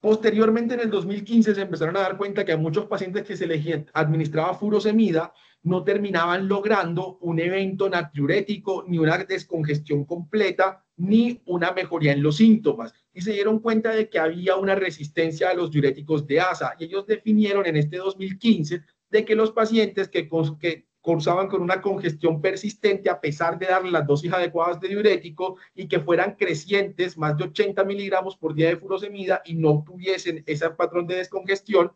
Speaker 1: Posteriormente, en el 2015, se empezaron a dar cuenta que a muchos pacientes que se les administraba furosemida no terminaban logrando un evento natriurético, ni una descongestión completa, ni una mejoría en los síntomas. Y se dieron cuenta de que había una resistencia a los diuréticos de ASA. Y ellos definieron en este 2015 de que los pacientes que cursaban con una congestión persistente a pesar de darle las dosis adecuadas de diurético y que fueran crecientes, más de 80 miligramos por día de furosemida y no tuviesen ese patrón de descongestión,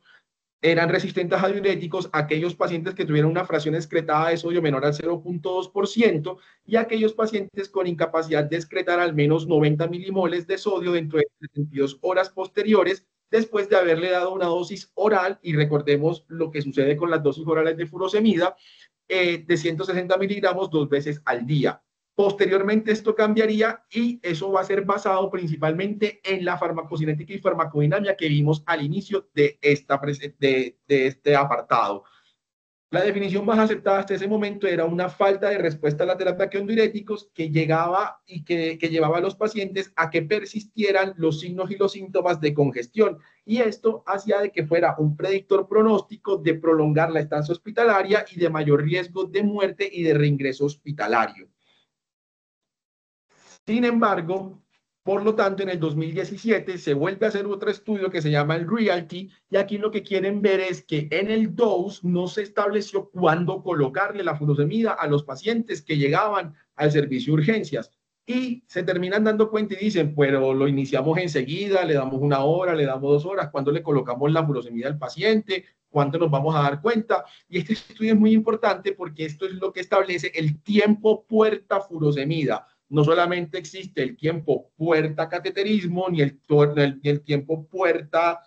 Speaker 1: eran resistentes a diuréticos aquellos pacientes que tuvieran una fracción excretada de sodio menor al 0.2% y aquellos pacientes con incapacidad de excretar al menos 90 milimoles de sodio dentro de 72 horas posteriores después de haberle dado una dosis oral, y recordemos lo que sucede con las dosis orales de furosemida, de 160 miligramos 2 veces al día. Posteriormente esto cambiaría y eso va a ser basado principalmente en la farmacocinética y farmacodinamia que vimos al inicio de este apartado. La definición más aceptada hasta ese momento era una falta de respuesta a la terapia con diuréticos que llegaba y que llevaba a los pacientes a que persistieran los signos y los síntomas de congestión. Y esto hacía de que fuera un predictor pronóstico de prolongar la estancia hospitalaria y de mayor riesgo de muerte y de reingreso hospitalario. Sin embargo, por lo tanto, en el 2017 se vuelve a hacer otro estudio que se llama el Realty, y aquí lo que quieren ver es que en el DOSE no se estableció cuándo colocarle la furosemida a los pacientes que llegaban al servicio de urgencias. Y se terminan dando cuenta y dicen, pero lo iniciamos enseguida, le damos 1 hora, le damos 2 horas, ¿cuándo le colocamos la furosemida al paciente? ¿Cuánto nos vamos a dar cuenta? Y este estudio es muy importante porque esto es lo que establece el tiempo puerta furosemida. No solamente existe el tiempo puerta cateterismo ni el tiempo puerta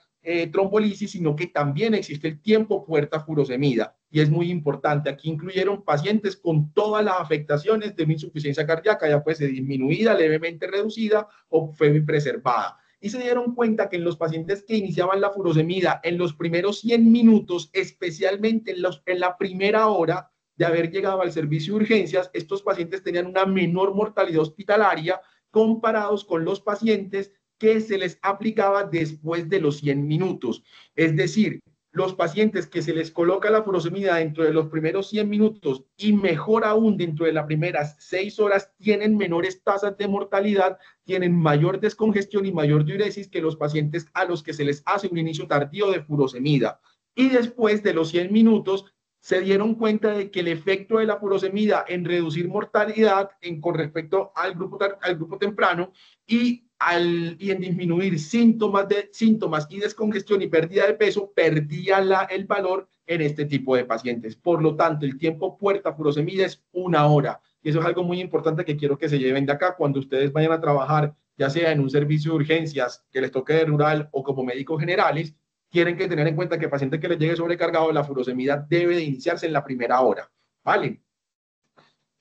Speaker 1: trombolisis, sino que también existe el tiempo puerta furosemida. Y es muy importante. Aquí incluyeron pacientes con todas las afectaciones de una insuficiencia cardíaca, ya fuese disminuida, levemente reducida o preservada. Y se dieron cuenta que en los pacientes que iniciaban la furosemida en los primeros 100 minutos, especialmente en la primera hora, de haber llegado al servicio de urgencias, estos pacientes tenían una menor mortalidad hospitalaria comparados con los pacientes que se les aplicaba después de los 100 minutos. Es decir, los pacientes que se les coloca la furosemida dentro de los primeros 100 minutos y mejor aún dentro de las primeras 6 horas tienen menores tasas de mortalidad, tienen mayor descongestión y mayor diuresis que los pacientes a los que se les hace un inicio tardío de furosemida. Y después de los 100 minutos se dieron cuenta de que el efecto de la furosemida en reducir mortalidad con respecto al grupo temprano y en disminuir síntomas y descongestión y pérdida de peso, perdía el valor en este tipo de pacientes. Por lo tanto, el tiempo puerta furosemida es 1 hora. Y eso es algo muy importante que quiero que se lleven de acá cuando ustedes vayan a trabajar, ya sea en un servicio de urgencias que les toque de rural o como médicos generales, tienen que tener en cuenta que el paciente que les llegue sobrecargado, la furosemida debe de iniciarse en la primera hora, ¿vale?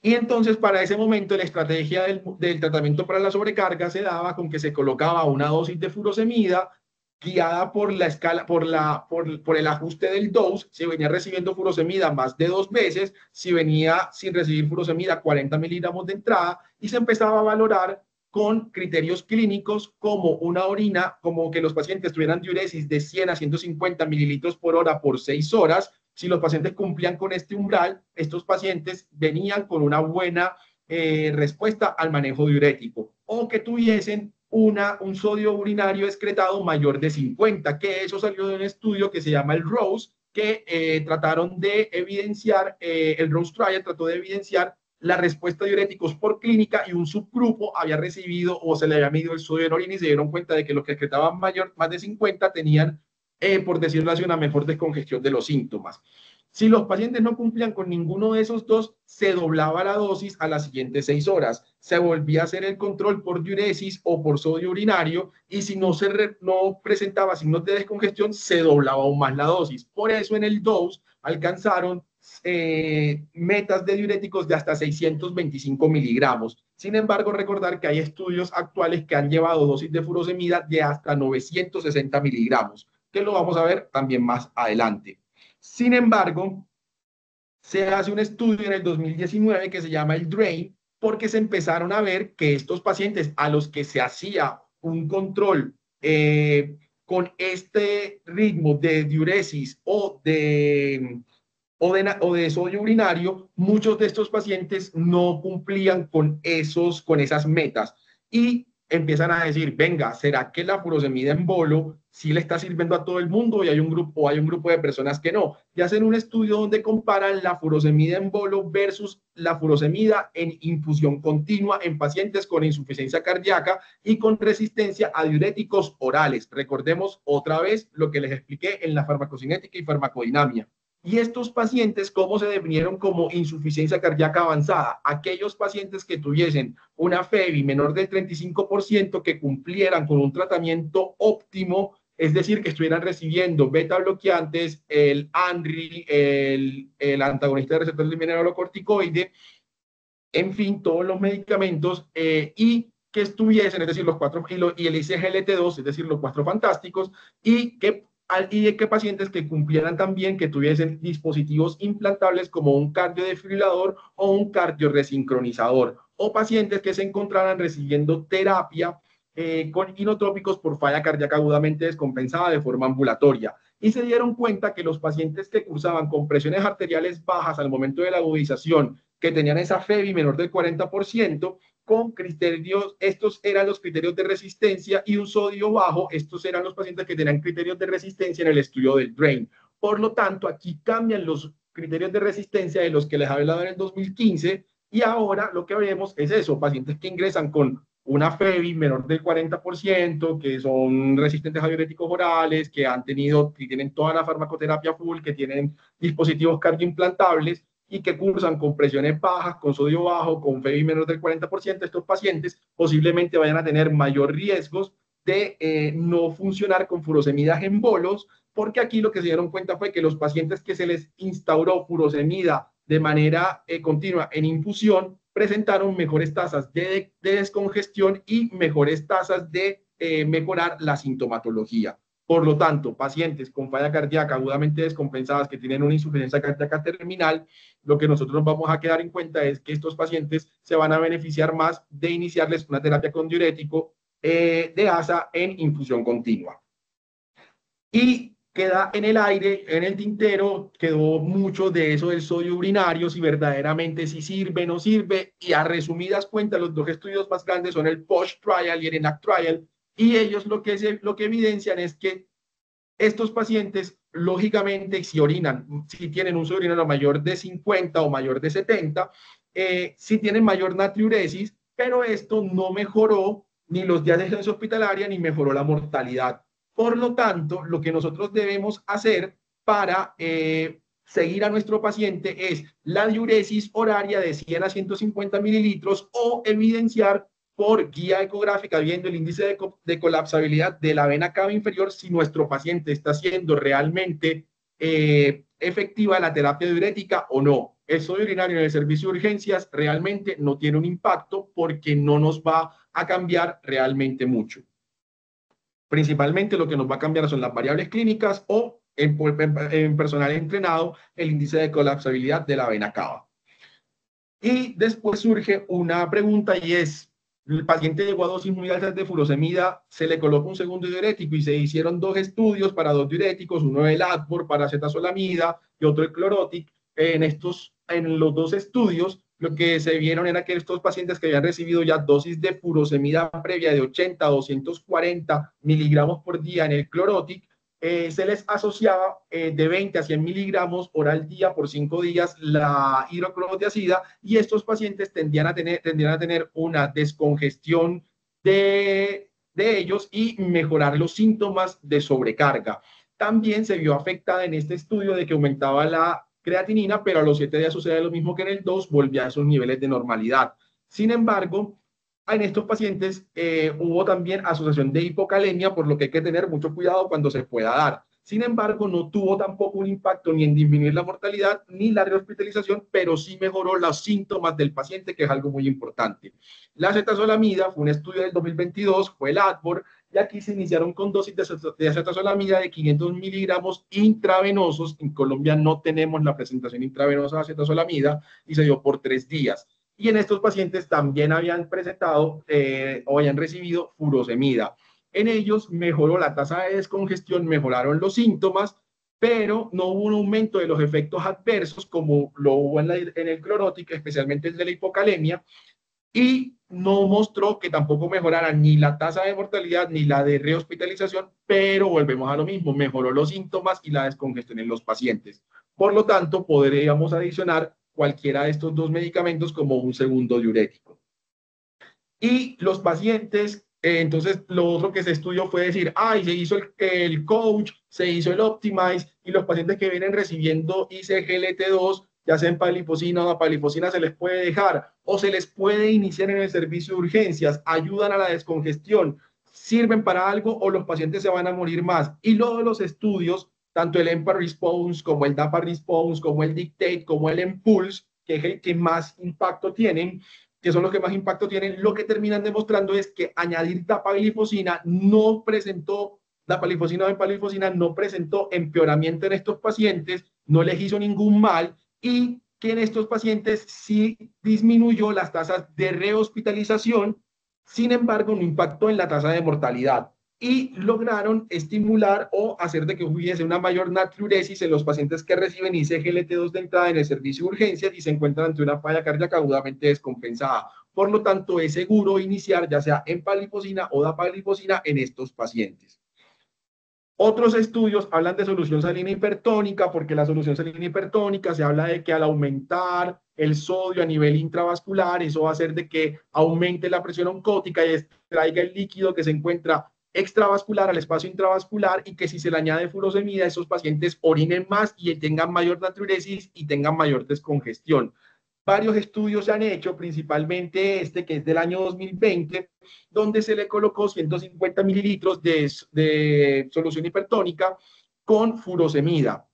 Speaker 1: Y entonces para ese momento la estrategia del tratamiento para la sobrecarga se daba con que se colocaba una dosis de furosemida guiada por la escala, por el ajuste del dose. Si venía recibiendo furosemida más de 2 veces, si venía sin recibir furosemida 40 miligramos de entrada, y se empezaba a valorar con criterios clínicos como una orina, como que los pacientes tuvieran diuresis de 100 a 150 mililitros por hora por 6 horas. Si los pacientes cumplían con este umbral, estos pacientes venían con una buena respuesta al manejo diurético, o que tuviesen un sodio urinario excretado mayor de 50, que eso salió de un estudio que se llama el ROSE, que trataron de evidenciar, el ROSE Trial trató de evidenciar la respuesta a diuréticos por clínica, y un subgrupo había recibido o se le había medido el sodio en orina y se dieron cuenta de que los que excretaban más de 50 tenían, por decirlo así, una mejor descongestión de los síntomas. Si los pacientes no cumplían con ninguno de esos dos, se doblaba la dosis a las siguientes 6 horas. Se volvía a hacer el control por diuresis o por sodio urinario, y si no presentaba signos de descongestión, se doblaba aún más la dosis. Por eso en el DOSE alcanzaron metas de diuréticos de hasta 625 miligramos. Sin embargo, recordar que hay estudios actuales que han llevado dosis de furosemida de hasta 960 miligramos, que lo vamos a ver también más adelante. Sin embargo, se hace un estudio en el 2019 que se llama el DRAIN, porque se empezaron a ver que estos pacientes a los que se hacía un control con este ritmo de diuresis o de sodio urinario, muchos de estos pacientes no cumplían con esas metas, y empiezan a decir, venga, ¿será que la furosemida en bolo sí le está sirviendo a todo el mundo y hay un grupo de personas que no? Y hacen un estudio donde comparan la furosemida en bolo versus la furosemida en infusión continua en pacientes con insuficiencia cardíaca y con resistencia a diuréticos orales. Recordemos otra vez lo que les expliqué en la farmacocinética y farmacodinamia. Y estos pacientes, ¿cómo se definieron como insuficiencia cardíaca avanzada? Aquellos pacientes que tuviesen una FEBI menor del 35%, que cumplieran con un tratamiento óptimo, es decir, que estuvieran recibiendo beta bloqueantes, el ANRI, el antagonista de receptor mineralocorticoide, en fin, todos los medicamentos, y que estuviesen, es decir, los cuatro, y el ICGLT2, es decir, los cuatro fantásticos, y que y de que pacientes que cumplieran también que tuviesen dispositivos implantables como un cardiodesfibrilador o un cardioresincronizador, o pacientes que se encontraran recibiendo terapia con inotrópicos por falla cardíaca agudamente descompensada de forma ambulatoria. Y se dieron cuenta que los pacientes que cursaban con presiones arteriales bajas al momento de la agudización, que tenían esa FEBI menor del 40%, con criterios, estos eran los criterios de resistencia, y un sodio bajo, estos eran los pacientes que tenían criterios de resistencia en el estudio del DRAIN. Por lo tanto, aquí cambian los criterios de resistencia de los que les había hablado en el 2015, y ahora lo que vemos es eso, pacientes que ingresan con una FEBI menor del 40%, que son resistentes a diuréticos orales, que han tenido, que tienen toda la farmacoterapia full, que tienen dispositivos cardioimplantables, y que cursan con presiones bajas, con sodio bajo, con FEBI menos del 40%, estos pacientes posiblemente vayan a tener mayor riesgos de no funcionar con furosemidas en bolos, porque aquí lo que se dieron cuenta fue que los pacientes que se les instauró furosemida de manera continua en infusión presentaron mejores tasas de descongestión y mejores tasas de mejorar la sintomatología. Por lo tanto, pacientes con falla cardíaca agudamente descompensadas que tienen una insuficiencia cardíaca terminal, lo que nosotros vamos a quedar en cuenta es que estos pacientes se van a beneficiar más de iniciarles una terapia con diurético de ASA en infusión continua. Y queda en el aire, en el tintero, quedó mucho de eso del sodio urinario, si verdaderamente si sirve o no sirve, y a resumidas cuentas, los dos estudios más grandes son el POSH Trial y el ENAC Trial, y ellos lo que evidencian es que estos pacientes, lógicamente, si orinan, si tienen un sodio urinario mayor de 50 o mayor de 70, si tienen mayor natriuresis, pero esto no mejoró ni los días de estancia hospitalaria ni mejoró la mortalidad. Por lo tanto, lo que nosotros debemos hacer para seguir a nuestro paciente es la diuresis horaria de 100 a 150 mililitros, o evidenciar por guía ecográfica viendo el índice de colapsabilidad de la vena cava inferior si nuestro paciente está siendo realmente efectiva la terapia diurética o no. El sodio urinario en el servicio de urgencias realmente no tiene un impacto porque no nos va a cambiar realmente mucho. Principalmente lo que nos va a cambiar son las variables clínicas o en personal entrenado el índice de colapsabilidad de la vena cava. Y después surge una pregunta, y es, el paciente llegó a dosis muy altas de furosemida, se le coloca un segundo diurético y se hicieron dos estudios para dos diuréticos, uno el Advor para acetazolamida y otro el Clorotic. En los dos estudios, lo que se vieron era que estos pacientes que habían recibido ya dosis de furosemida previa de 80 a 240 miligramos por día en el Clorotic, se les asociaba de 20 a 100 miligramos oral día por 5 días la hidroclorotiazida, y estos pacientes tendían a tener una descongestión de ellos y mejorar los síntomas de sobrecarga. También se vio afectada en este estudio de que aumentaba la creatinina, pero a los 7 días sucede lo mismo que en el 2, volvía a esos niveles de normalidad. Sin embargo, en estos pacientes hubo también asociación de hipocalemia, por lo que hay que tener mucho cuidado cuando se pueda dar. Sin embargo, no tuvo tampoco un impacto ni en disminuir la mortalidad ni la rehospitalización, pero sí mejoró los síntomas del paciente, que es algo muy importante. La acetazolamida fue un estudio del 2022, fue el Advor, y aquí se iniciaron con dosis de acetazolamida de 500 miligramos intravenosos. En Colombia no tenemos la presentación intravenosa de acetazolamida, y se dio por 3 días. Y en estos pacientes también habían presentado o habían recibido furosemida. En ellos mejoró la tasa de descongestión, mejoraron los síntomas, pero no hubo un aumento de los efectos adversos como lo hubo en el Clorotic, especialmente el de la hipocalemia, y no mostró que tampoco mejorara ni la tasa de mortalidad ni la de rehospitalización, pero volvemos a lo mismo, mejoró los síntomas y la descongestión en los pacientes. Por lo tanto, podríamos adicionar cualquiera de estos dos medicamentos como un segundo diurético. Y los pacientes, entonces lo otro que se estudió fue decir, ay, se hizo el coach, se hizo el optimize, y los pacientes que vienen recibiendo ICGLT2, ya sea en palifosina o palifosina, se les puede dejar o se les puede iniciar en el servicio de urgencias, ayudan a la descongestión, sirven para algo o los pacientes se van a morir más. Y luego de los estudios, tanto el EMPA Response como el DAPA Response, como el Dictate, como el EMPULSE, que es el que más impacto tienen, que son los que más impacto tienen, lo que terminan demostrando es que añadir dapaglifosina no presentó Dapaglifosina o empaglifosina no presentó empeoramiento en estos pacientes, no les hizo ningún mal y que en estos pacientes sí disminuyó las tasas de rehospitalización, sin embargo no impactó en la tasa de mortalidad y lograron estimular o hacer de que hubiese una mayor natriuresis en los pacientes que reciben ICGLT2 de entrada en el servicio de urgencias y se encuentran ante una falla cardíaca agudamente descompensada. Por lo tanto, es seguro iniciar ya sea empaglifosina o dapaglifosina en estos pacientes. Otros estudios hablan de solución salina hipertónica, porque la solución salina hipertónica se habla de que al aumentar el sodio a nivel intravascular, eso va a hacer de que aumente la presión oncótica y extraiga el líquido que se encuentra extravascular al espacio intravascular y que si se le añade furosemida, esos pacientes orinen más y tengan mayor natriuresis y tengan mayor descongestión. Varios estudios se han hecho, principalmente este que es del año 2020, donde se le colocó 150 mililitros de solución hipertónica con furosemida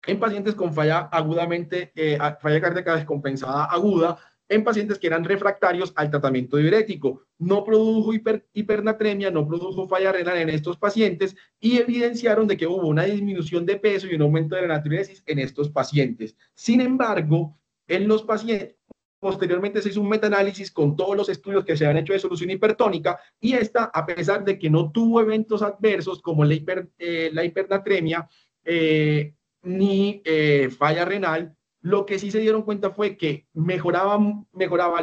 Speaker 1: en pacientes con falla cardíaca descompensada aguda, en pacientes que eran refractarios al tratamiento diurético. No produjo hipernatremia, no produjo falla renal en estos pacientes y evidenciaron de que hubo una disminución de peso y un aumento de la natriuresis en estos pacientes. Sin embargo, en los pacientes, posteriormente se hizo un metaanálisis con todos los estudios que se han hecho de solución hipertónica y esta, a pesar de que no tuvo eventos adversos como la hipernatremia, ni falla renal, lo que sí se dieron cuenta fue que mejoraban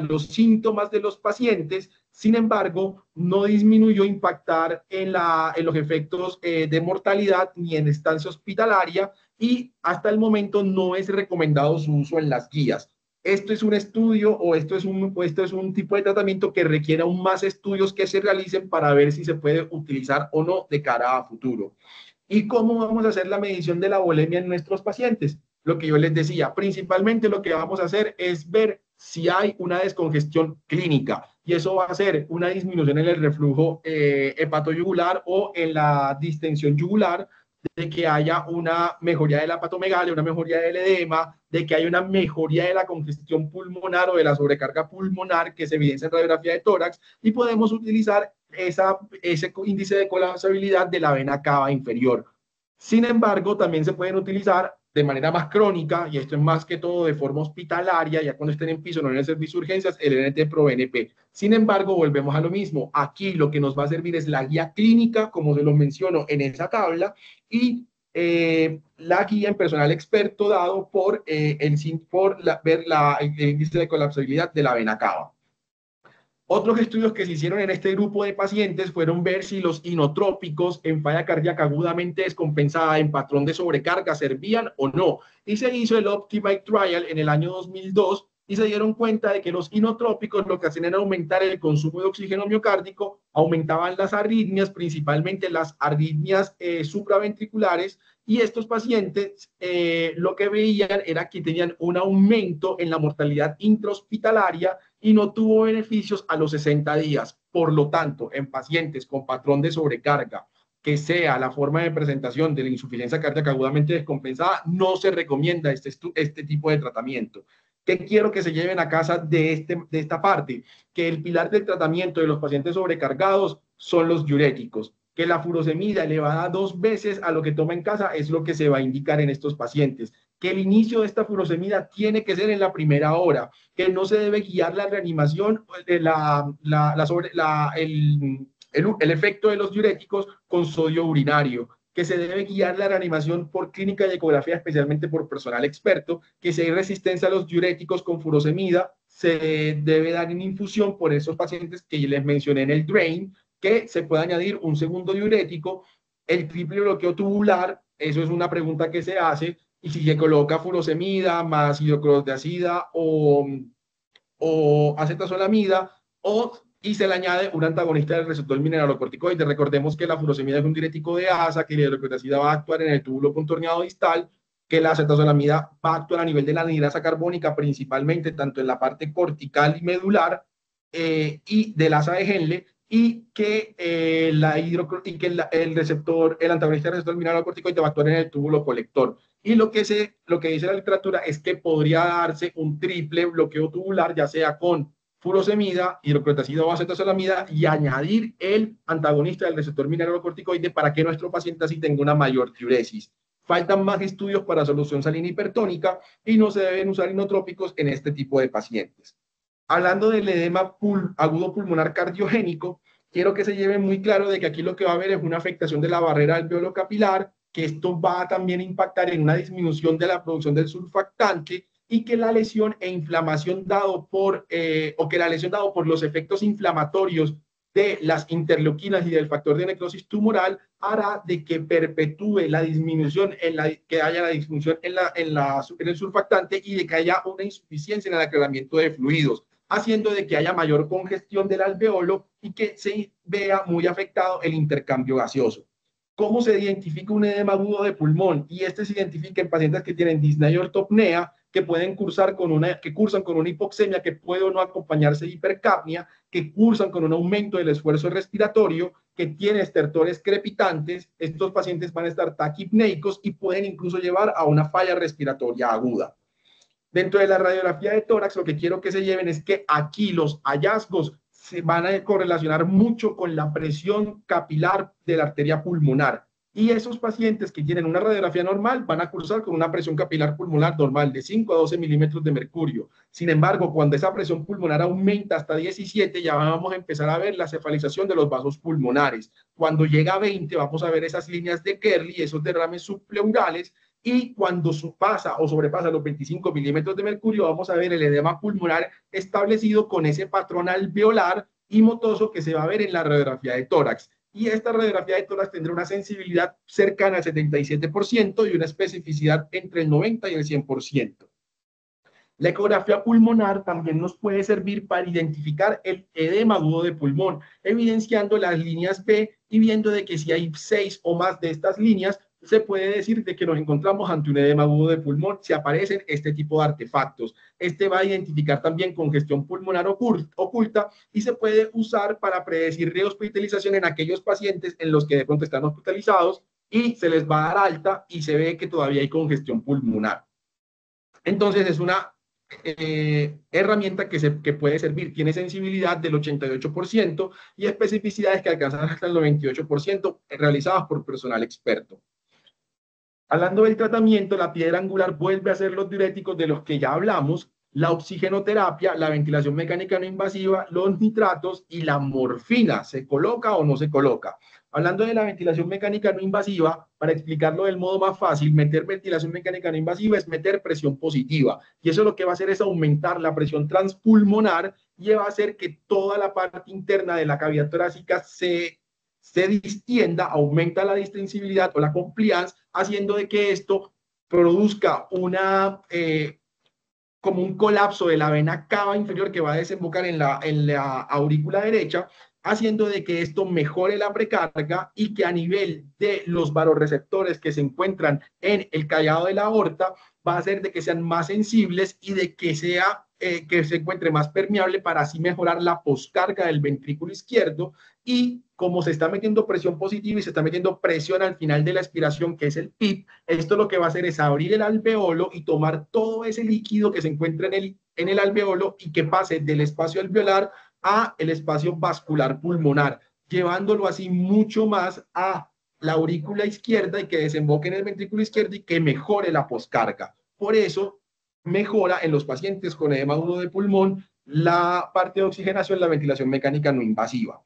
Speaker 1: los síntomas de los pacientes, sin embargo, no disminuyó impactar en los efectos de mortalidad ni en estancia hospitalaria y hasta el momento no es recomendado su uso en las guías. Esto es un estudio o esto es un tipo de tratamiento que requiere aún más estudios que se realicen para ver si se puede utilizar o no de cara a futuro. ¿Y cómo vamos a hacer la medición de la volemia en nuestros pacientes? Lo que yo les decía, principalmente lo que vamos a hacer es ver si hay una descongestión clínica y eso va a ser una disminución en el reflujo hepatoyugular o en la distensión yugular, de que haya una mejoría de la hepatomegalia, una mejoría del edema, de que haya una mejoría de la congestión pulmonar o de la sobrecarga pulmonar que se evidencia en radiografía de tórax y podemos utilizar ese índice de colapsabilidad de la vena cava inferior. Sin embargo, también se pueden utilizar de manera más crónica, y esto es más que todo de forma hospitalaria, ya cuando estén en piso, no en el servicio de urgencias, el NT-proBNP. Sin embargo, volvemos a lo mismo. Aquí lo que nos va a servir es la guía clínica, como se los menciono en esa tabla, y la guía en personal experto dado el índice de colapsabilidad de la vena cava. Otros estudios que se hicieron en este grupo de pacientes fueron ver si los inotrópicos en falla cardíaca agudamente descompensada en patrón de sobrecarga servían o no. Y se hizo el Optimite Trial en el año 2002 y se dieron cuenta de que los inotrópicos lo que hacían era aumentar el consumo de oxígeno miocárdico, aumentaban las arritmias, principalmente las arritmias supraventriculares, y estos pacientes lo que veían era que tenían un aumento en la mortalidad intrahospitalaria y no tuvo beneficios a los 60 días. Por lo tanto, en pacientes con patrón de sobrecarga, que sea la forma de presentación de la insuficiencia cardíaca agudamente descompensada, no se recomienda este tipo de tratamiento. ¿Qué quiero que se lleven a casa de esta parte? Que el pilar del tratamiento de los pacientes sobrecargados son los diuréticos, que la furosemida elevada 2 veces a lo que toma en casa es lo que se va a indicar en estos pacientes, que el inicio de esta furosemida tiene que ser en la primera hora, que no se debe guiar la reanimación, el efecto de los diuréticos con sodio urinario, que se debe guiar la reanimación por clínica y ecografía, especialmente por personal experto, que si hay resistencia a los diuréticos con furosemida, se debe dar en infusión por esos pacientes que les mencioné en el DRAIN, que se puede añadir un segundo diurético, el triple bloqueo tubular, eso es una pregunta que se hace, y si se coloca furosemida más hidroclorotiazida o acetazolamida, y se le añade un antagonista del receptor mineralocorticoide. Recordemos que la furosemida es un diurético de asa, que la hidroclorotiazida va a actuar en el túbulo contorneado distal, que la acetazolamida va a actuar a nivel de la anhidrasa carbónica, principalmente tanto en la parte cortical y medular y del asa de Henle, y que, el receptor, el antagonista del receptor mineralocorticoide va a actuar en el túbulo colector. Y lo que dice la literatura es que podría darse un triple bloqueo tubular, ya sea con furosemida, hidroclorotazida o acetosalamida y añadir el antagonista del receptor mineralocorticoide para que nuestro paciente así tenga una mayor diuresis. Faltan más estudios para solución salina hipertónica y no se deben usar inotrópicos en este tipo de pacientes. Hablando del edema agudo pulmonar cardiogénico, quiero que se lleve muy claro de que aquí lo que va a haber es una afectación de la barrera alveolo capilar, que esto va a también impactar en una disminución de la producción del surfactante y que la lesión e inflamación dado por, o que la lesión dado por los efectos inflamatorios de las interleuquinas y del factor de necrosis tumoral hará de que perpetúe la disminución, que haya la disminución en el surfactante y de que haya una insuficiencia en el aclaramiento de fluidos, haciendo de que haya mayor congestión del alveolo y que se vea muy afectado el intercambio gaseoso. ¿Cómo se identifica un edema agudo de pulmón? Y este se identifica en pacientes que tienen disnea y ortopnea, que pueden cursan con una hipoxemia que puede o no acompañarse de hipercapnia, que cursan con un aumento del esfuerzo respiratorio, que tienen estertores crepitantes. Estos pacientes van a estar taquipneicos y pueden incluso llevar a una falla respiratoria aguda. Dentro de la radiografía de tórax, lo que quiero que se lleven es que aquí los hallazgos se van a correlacionar mucho con la presión capilar de la arteria pulmonar. Y esos pacientes que tienen una radiografía normal van a cursar con una presión capilar pulmonar normal de 5 a 12 milímetros de mercurio. Sin embargo, cuando esa presión pulmonar aumenta hasta 17, ya vamos a empezar a ver la cefalización de los vasos pulmonares. Cuando llega a 20, vamos a ver esas líneas de Kerley, esos derrames subpleurales, y cuando pasa o sobrepasa los 25 milímetros de mercurio, vamos a ver el edema pulmonar establecido con ese patrón alveolar y motoso que se va a ver en la radiografía de tórax. Y esta radiografía de tórax tendrá una sensibilidad cercana al 77% y una especificidad entre el 90 y el 100%. La ecografía pulmonar también nos puede servir para identificar el edema agudo de pulmón, evidenciando las líneas B y viendo de que si hay 6 o más de estas líneas, se puede decir de que nos encontramos ante un edema agudo de pulmón si aparecen este tipo de artefactos. Este va a identificar también congestión pulmonar oculta y se puede usar para predecir rehospitalización en aquellos pacientes en los que de pronto están hospitalizados y se les va a dar alta y se ve que todavía hay congestión pulmonar. Entonces es una herramienta que puede servir. Tiene sensibilidad del 88% y especificidades que alcanzan hasta el 98% realizadas por personal experto. Hablando del tratamiento, la piedra angular vuelve a ser los diuréticos de los que ya hablamos, la oxigenoterapia, la ventilación mecánica no invasiva, los nitratos y la morfina. ¿Se coloca o no se coloca? Hablando de la ventilación mecánica no invasiva, para explicarlo del modo más fácil, meter ventilación mecánica no invasiva es meter presión positiva. Y eso lo que va a hacer es aumentar la presión transpulmonar y va a hacer que toda la parte interna de la cavidad torácica se distienda, aumenta la distensibilidad o la compliance, haciendo de que esto produzca como un colapso de la vena cava inferior que va a desembocar en la aurícula derecha, haciendo de que esto mejore la precarga y que a nivel de los vasoreceptores que se encuentran en el callado de la aorta, va a hacer de que sean más sensibles y de que que se encuentre más permeable para así mejorar la poscarga del ventrículo izquierdo. Y como se está metiendo presión positiva y se está metiendo presión al final de la expiración, que es el PIP, esto lo que va a hacer es abrir el alveolo y tomar todo ese líquido que se encuentra en el alveolo y que pase del espacio alveolar a el espacio vascular pulmonar, llevándolo así mucho más a la aurícula izquierda y que desemboque en el ventrículo izquierdo y que mejore la poscarga. Por eso mejora en los pacientes con edema agudo de pulmón la parte de oxigenación, la ventilación mecánica no invasiva.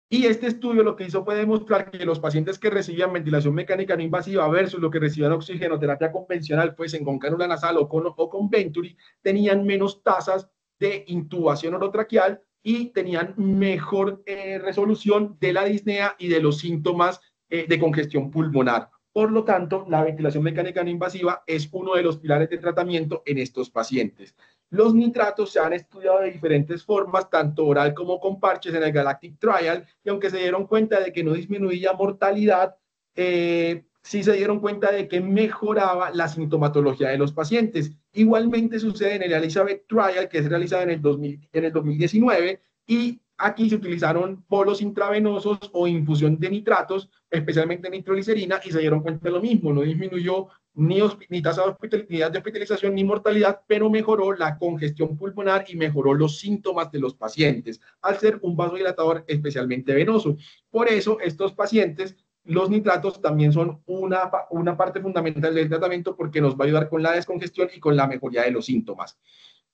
Speaker 1: Y este estudio lo que hizo fue demostrar que los pacientes que recibían ventilación mecánica no invasiva versus los que recibían oxigenoterapia convencional, pues con cánula nasal o con Venturi, tenían menos tasas de intubación orotraqueal y tenían mejor resolución de la disnea y de los síntomas de congestión pulmonar. Por lo tanto, la ventilación mecánica no invasiva es uno de los pilares de tratamiento en estos pacientes. Los nitratos se han estudiado de diferentes formas, tanto oral como con parches en el Galactic Trial, y aunque se dieron cuenta de que no disminuía mortalidad, sí se dieron cuenta de que mejoraba la sintomatología de los pacientes. Igualmente sucede en el Elizabeth Trial, que es realizado en el 2019, y aquí se utilizaron polos intravenosos o infusión de nitratos, especialmente nitroglicerina, y se dieron cuenta de lo mismo, no disminuyó ni tasa de hospitalización ni mortalidad, pero mejoró la congestión pulmonar y mejoró los síntomas de los pacientes, al ser un vasodilatador especialmente venoso. Por eso, estos pacientes, los nitratos también son una parte fundamental del tratamiento porque nos va a ayudar con la descongestión y con la mejoría de los síntomas.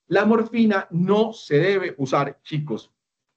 Speaker 1: La morfina no se debe usar, chicos.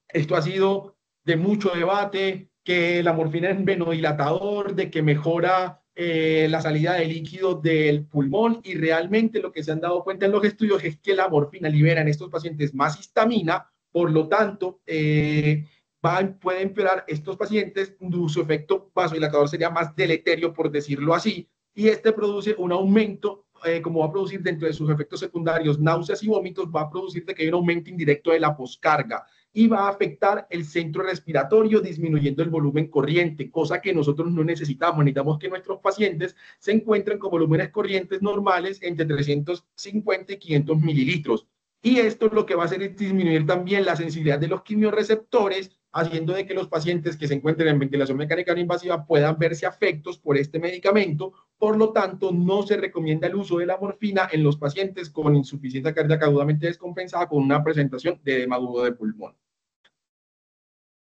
Speaker 1: Esto ha sido de mucho debate, que la morfina es un venodilatador, de que mejora la salida de líquido del pulmón, y realmente lo que se han dado cuenta en los estudios es que la morfina libera en estos pacientes más histamina, por lo tanto, puede empeorar estos pacientes, su efecto vasodilatador sería más deleterio, por decirlo así, y este produce un aumento, como va a producir dentro de sus efectos secundarios náuseas y vómitos, va a producir de que hay un aumento indirecto de la poscarga y va a afectar el centro respiratorio, disminuyendo el volumen corriente, cosa que nosotros no necesitamos. Necesitamos que nuestros pacientes se encuentren con volúmenes corrientes normales entre 350 y 500 mililitros. Y esto lo que va a hacer es disminuir también la sensibilidad de los quimiorreceptores, haciendo de que los pacientes que se encuentren en ventilación mecánica no invasiva puedan verse afectos por este medicamento. Por lo tanto, no se recomienda el uso de la morfina en los pacientes con insuficiencia cardíaca agudamente descompensada con una presentación de edema agudo de pulmón.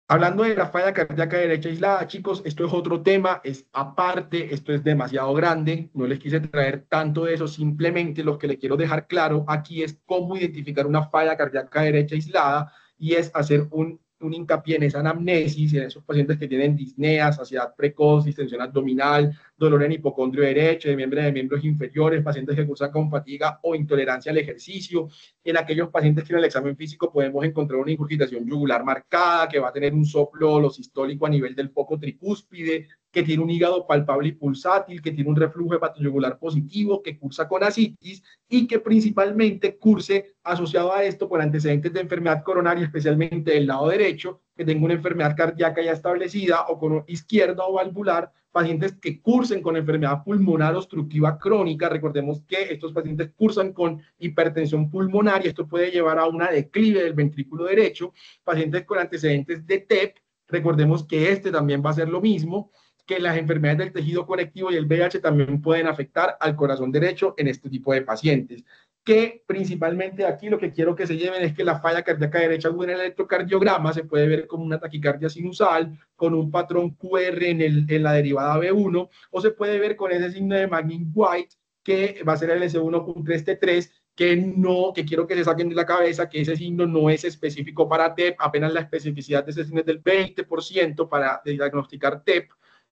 Speaker 1: Hablando de la falla cardíaca derecha aislada, chicos, esto es otro tema, es aparte, esto es demasiado grande, no les quise traer tanto de eso, simplemente lo que les quiero dejar claro aquí es cómo identificar una falla cardíaca derecha aislada, y es hacer un hincapié en esa anamnesis, en esos pacientes que tienen disnea, saciedad precoz, distensión abdominal, dolor en hipocondrio derecho, de miembros inferiores, pacientes que cursan con fatiga o intolerancia al ejercicio. En aquellos pacientes que en el examen físico podemos encontrar una ingurgitación yugular marcada, que va a tener un soplo sistólico a nivel del foco tricúspide, que tiene un hígado palpable y pulsátil, que tiene un reflujo hepatoyugular positivo, que cursa con ascitis y que principalmente curse asociado a esto por antecedentes de enfermedad coronaria, especialmente del lado derecho, que tenga una enfermedad cardíaca ya establecida, o con izquierda o valvular, pacientes que cursen con enfermedad pulmonar obstructiva crónica. Recordemos que estos pacientes cursan con hipertensión pulmonar y esto puede llevar a una declive del ventrículo derecho, pacientes con antecedentes de TEP, recordemos que este también va a ser lo mismo, que las enfermedades del tejido conectivo y el VIH también pueden afectar al corazón derecho en este tipo de pacientes. Que principalmente aquí lo que quiero que se lleven es que la falla cardíaca derecha en el electrocardiograma se puede ver como una taquicardia sinusal, con un patrón QR en la derivada B1, o se puede ver con ese signo de Magnin-White, que va a ser el S1Q3T3, que quiero que se saquen de la cabeza que ese signo no es específico para TEP, apenas la especificidad de ese signo es del 20% para diagnosticar TEP,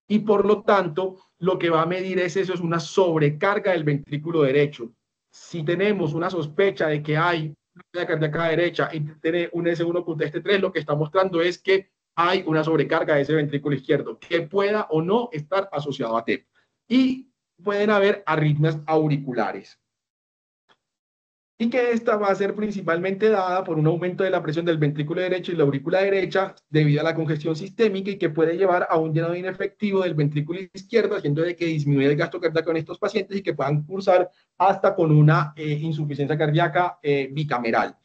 Speaker 1: y por lo tanto lo que va a medir es eso, es una sobrecarga del ventrículo derecho. Si tenemos una sospecha de que hay una falla cardíaca derecha y tiene un S1.3, lo que está mostrando es que hay una sobrecarga de ese ventrículo izquierdo, que pueda o no estar asociado a TEP. Y pueden haber arritmias auriculares, y que esta va a ser principalmente dada por un aumento de la presión del ventrículo derecho y la aurícula derecha debido a la congestión sistémica, y que puede llevar a un llenado inefectivo del ventrículo izquierdo, haciendo de que disminuya el gasto cardíaco en estos pacientes y que puedan cursar hasta con una insuficiencia cardíaca bicameral.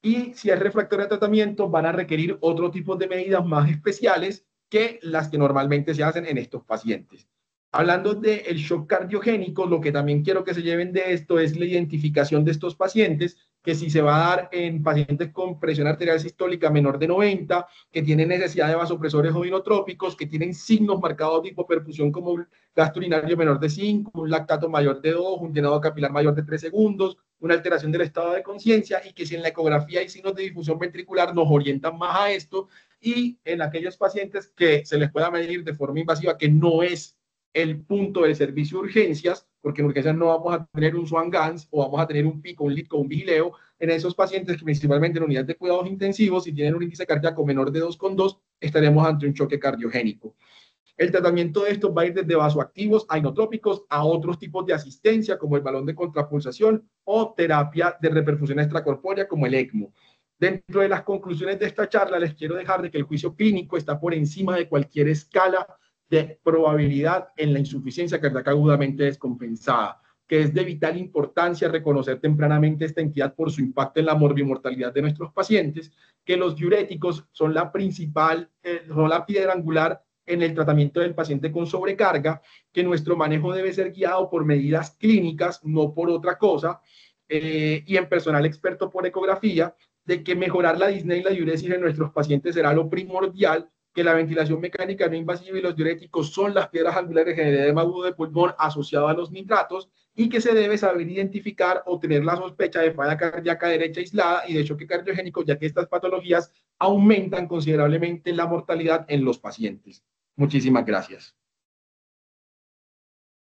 Speaker 1: Y si es refractario de tratamiento, van a requerir otro tipo de medidas más especiales que las que normalmente se hacen en estos pacientes. Hablando del shock cardiogénico, lo que también quiero que se lleven de esto es la identificación de estos pacientes, que si se va a dar en pacientes con presión arterial sistólica menor de 90, que tienen necesidad de vasopresores o inotrópicos, que tienen signos marcados de hipoperfusión como un gasto urinario menor de 5, un lactato mayor de 2, un llenado capilar mayor de 3 segundos, una alteración del estado de conciencia, y que si en la ecografía hay signos de difusión ventricular nos orientan más a esto, y en aquellos pacientes que se les pueda medir de forma invasiva, que no es el punto del servicio de urgencias, porque en urgencias no vamos a tener un Swan-Ganz o vamos a tener un pico, un litco, un vigileo. En esos pacientes, que principalmente en unidades de cuidados intensivos, si tienen un índice cardíaco menor de 2,2, estaremos ante un choque cardiogénico. El tratamiento de estos va a ir desde vasoactivos a inotrópicos a otros tipos de asistencia, como el balón de contrapulsación o terapia de reperfusión extracorpórea, como el ECMO. Dentro de las conclusiones de esta charla, les quiero dejar de que el juicio clínico está por encima de cualquier escala de probabilidad en la insuficiencia cardíaca agudamente descompensada, que es de vital importancia reconocer tempranamente esta entidad por su impacto en la morbimortalidad de nuestros pacientes, que los diuréticos son la principal, son la piedra angular en el tratamiento del paciente con sobrecarga, que nuestro manejo debe ser guiado por medidas clínicas, no por otra cosa, y en personal experto por ecografía, de que mejorar la disnea y la diuresis en nuestros pacientes será lo primordial, que la ventilación mecánica no invasiva y los diuréticos son las piedras angulares en el edema agudo de pulmón asociado a los nitratos, y que se debe saber identificar o tener la sospecha de falla cardíaca derecha aislada y de choque cardiogénico, ya que estas patologías aumentan considerablemente la mortalidad en los pacientes. Muchísimas gracias.